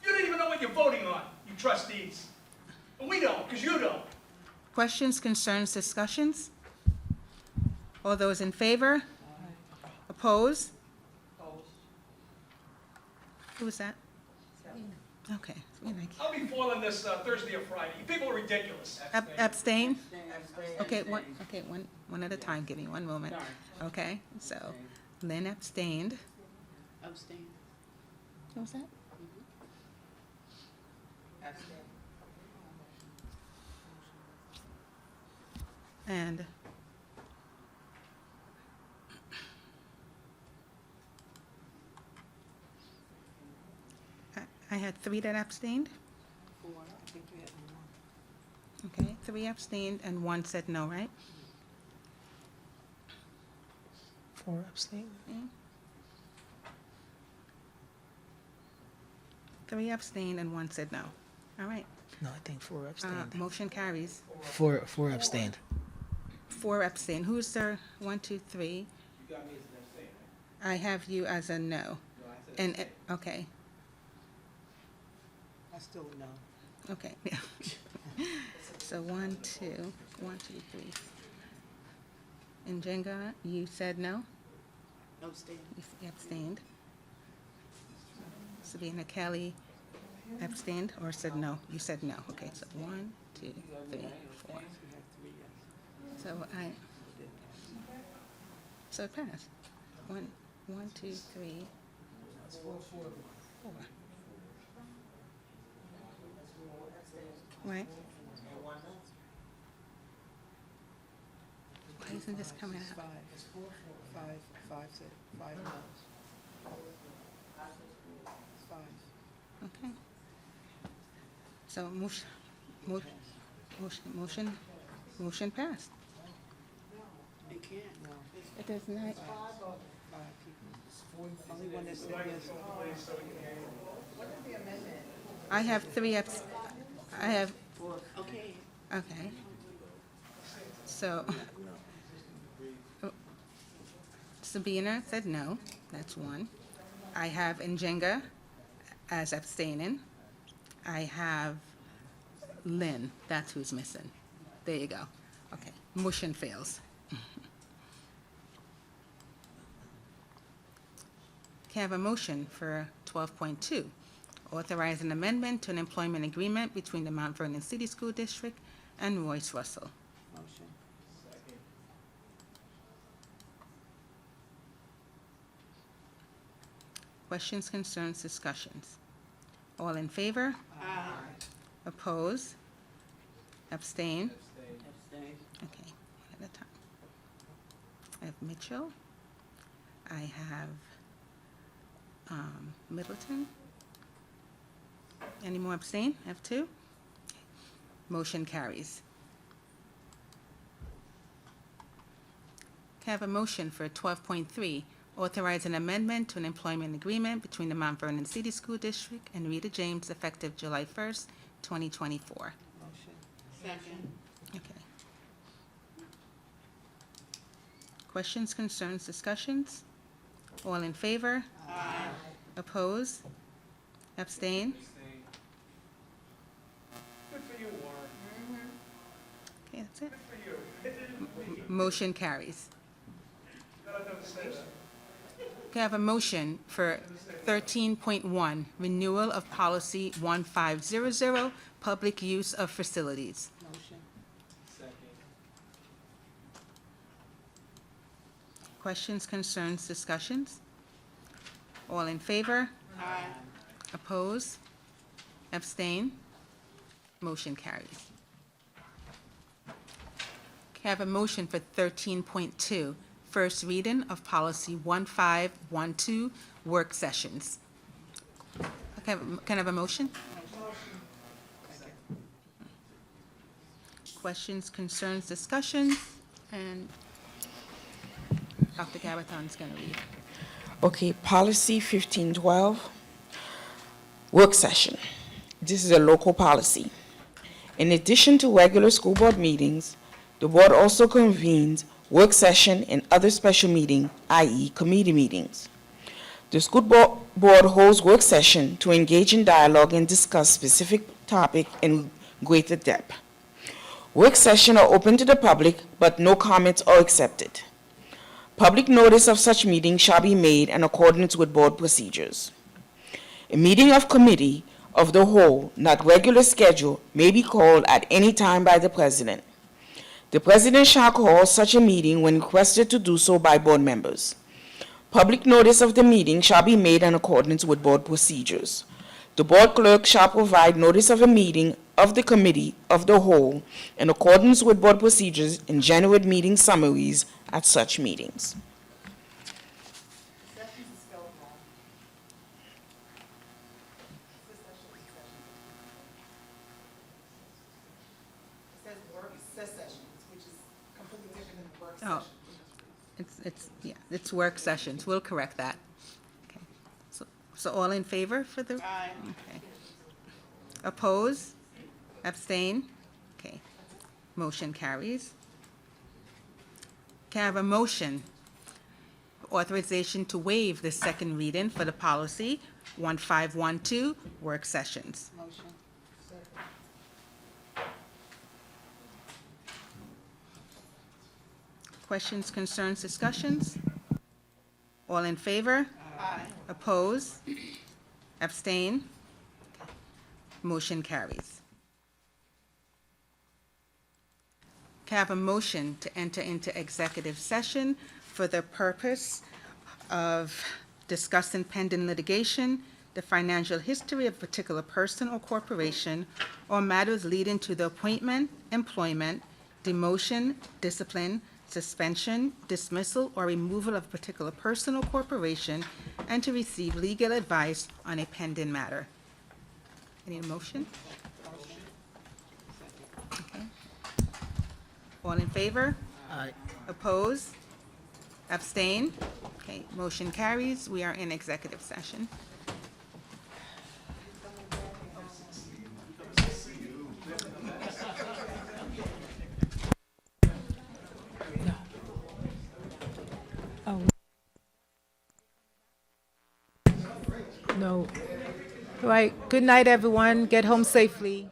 You don't even know what you're voting on, you trustees. And we don't, because you don't. Questions, concerns, discussions? All those in favor? Oppose? Who was that? Okay. I'll be foiling this Thursday or Friday. You people are ridiculous. Abstain? Okay, one at a time, give me one moment. Okay, so Lynn abstained. Abstain. What was that? And I had 3 that abstained. Okay, 3 abstained and 1 said no, right? 4 abstain. 3 abstained and 1 said no. All right. No, I think 4 abstained. Motion carries. 4 abstained. 4 abstained. Who's the 1, 2, 3? You got me as an abstain, right? I have you as a no. And, okay, I still know. okay. So 1, 2, 3. And Jenga, you said no? Abstain. You abstained. Sabina Kelly abstained or said no? You said no. Okay, so 1, 2, 3, 4. So it passed. 1, 2, 3, 4. Right? Why isn't this coming out? 5. It's 4, 4, 5 said 5 no's. 5. Okay. So motion passed. It can't. No. It does not. 5 people. Only one that said yes. I have 3 I have, Okay. okay. So Sabina said no, that's 1. I have Njenga as abstaining. I have Lynn, that's who's missing. There you go. Okay, motion fails. Can I have a motion for 12.2? Authorize an amendment to an employment agreement between the Mount Vernon City School District and Royce Russell. Motion. Questions, concerns, discussions? All in favor? Aye. Oppose? Abstain? Abstain. Okay, one at a time. I have Mitchell. I have Middleton. Any more abstain? I have 2. Motion carries. Can I have a motion for 12.3, authorize an amendment to an employment agreement between the Mount Vernon City School District and Rita James effective July 1st, 2024? Motion. Second. Okay. Questions, concerns, discussions? All in favor? Aye. Oppose? Abstain? Good for you, Warren. Okay, that's it. Good for you. Motion carries. God never said that. Can I have a motion for 13.1, renewal of policy 1500, public use of facilities? Motion. Second. Questions, concerns, discussions? All in favor? Aye. Oppose? Abstain? Motion carries. Can I have a motion for 13.2, first reading of policy 1512, work sessions? Can I have a motion? Questions, concerns, discussions? And Dr. Garathon's going to read. Okay, policy 1512, work session. This is a local policy. In addition to regular school board meetings, the board also convenes work session and other special meeting, i.e. committee meetings. The school board holds work session to engage in dialogue and discuss specific topic in greater depth. Work sessions are open to the public, but no comments are accepted. Public notice of such meeting shall be made in accordance with board procedures. A meeting of committee of the whole, not regular schedule, may be called at any time by the president. The president shall call such a meeting when requested to do so by board members. Public notice of the meeting shall be made in accordance with board procedures. The board clerk shall provide notice of a meeting of the committee of the whole in accordance with board procedures and general meeting summaries at such meetings. Oh, it's work sessions. We'll correct that. Okay. So all in favor for the? Aye. Okay. Oppose? Abstain? Okay. Motion carries. Can I have a motion, authorization to waive the second reading for the policy 1512, work sessions? Motion. Questions, concerns, discussions? All in favor? Aye. Oppose? Abstain? Motion carries. Can I have a motion to enter into executive session for the purpose of discussing pending litigation, the financial history of a particular person or corporation, or matters leading to the appointment, employment, demotion, discipline, suspension, dismissal, or removal of a particular person or corporation, and to receive legal advice on a pending matter? Any motion? Okay. All in favor? Aye. Oppose? Abstain? Okay, motion carries. We are in executive session. No. All right. Good night, everyone. Get home safely.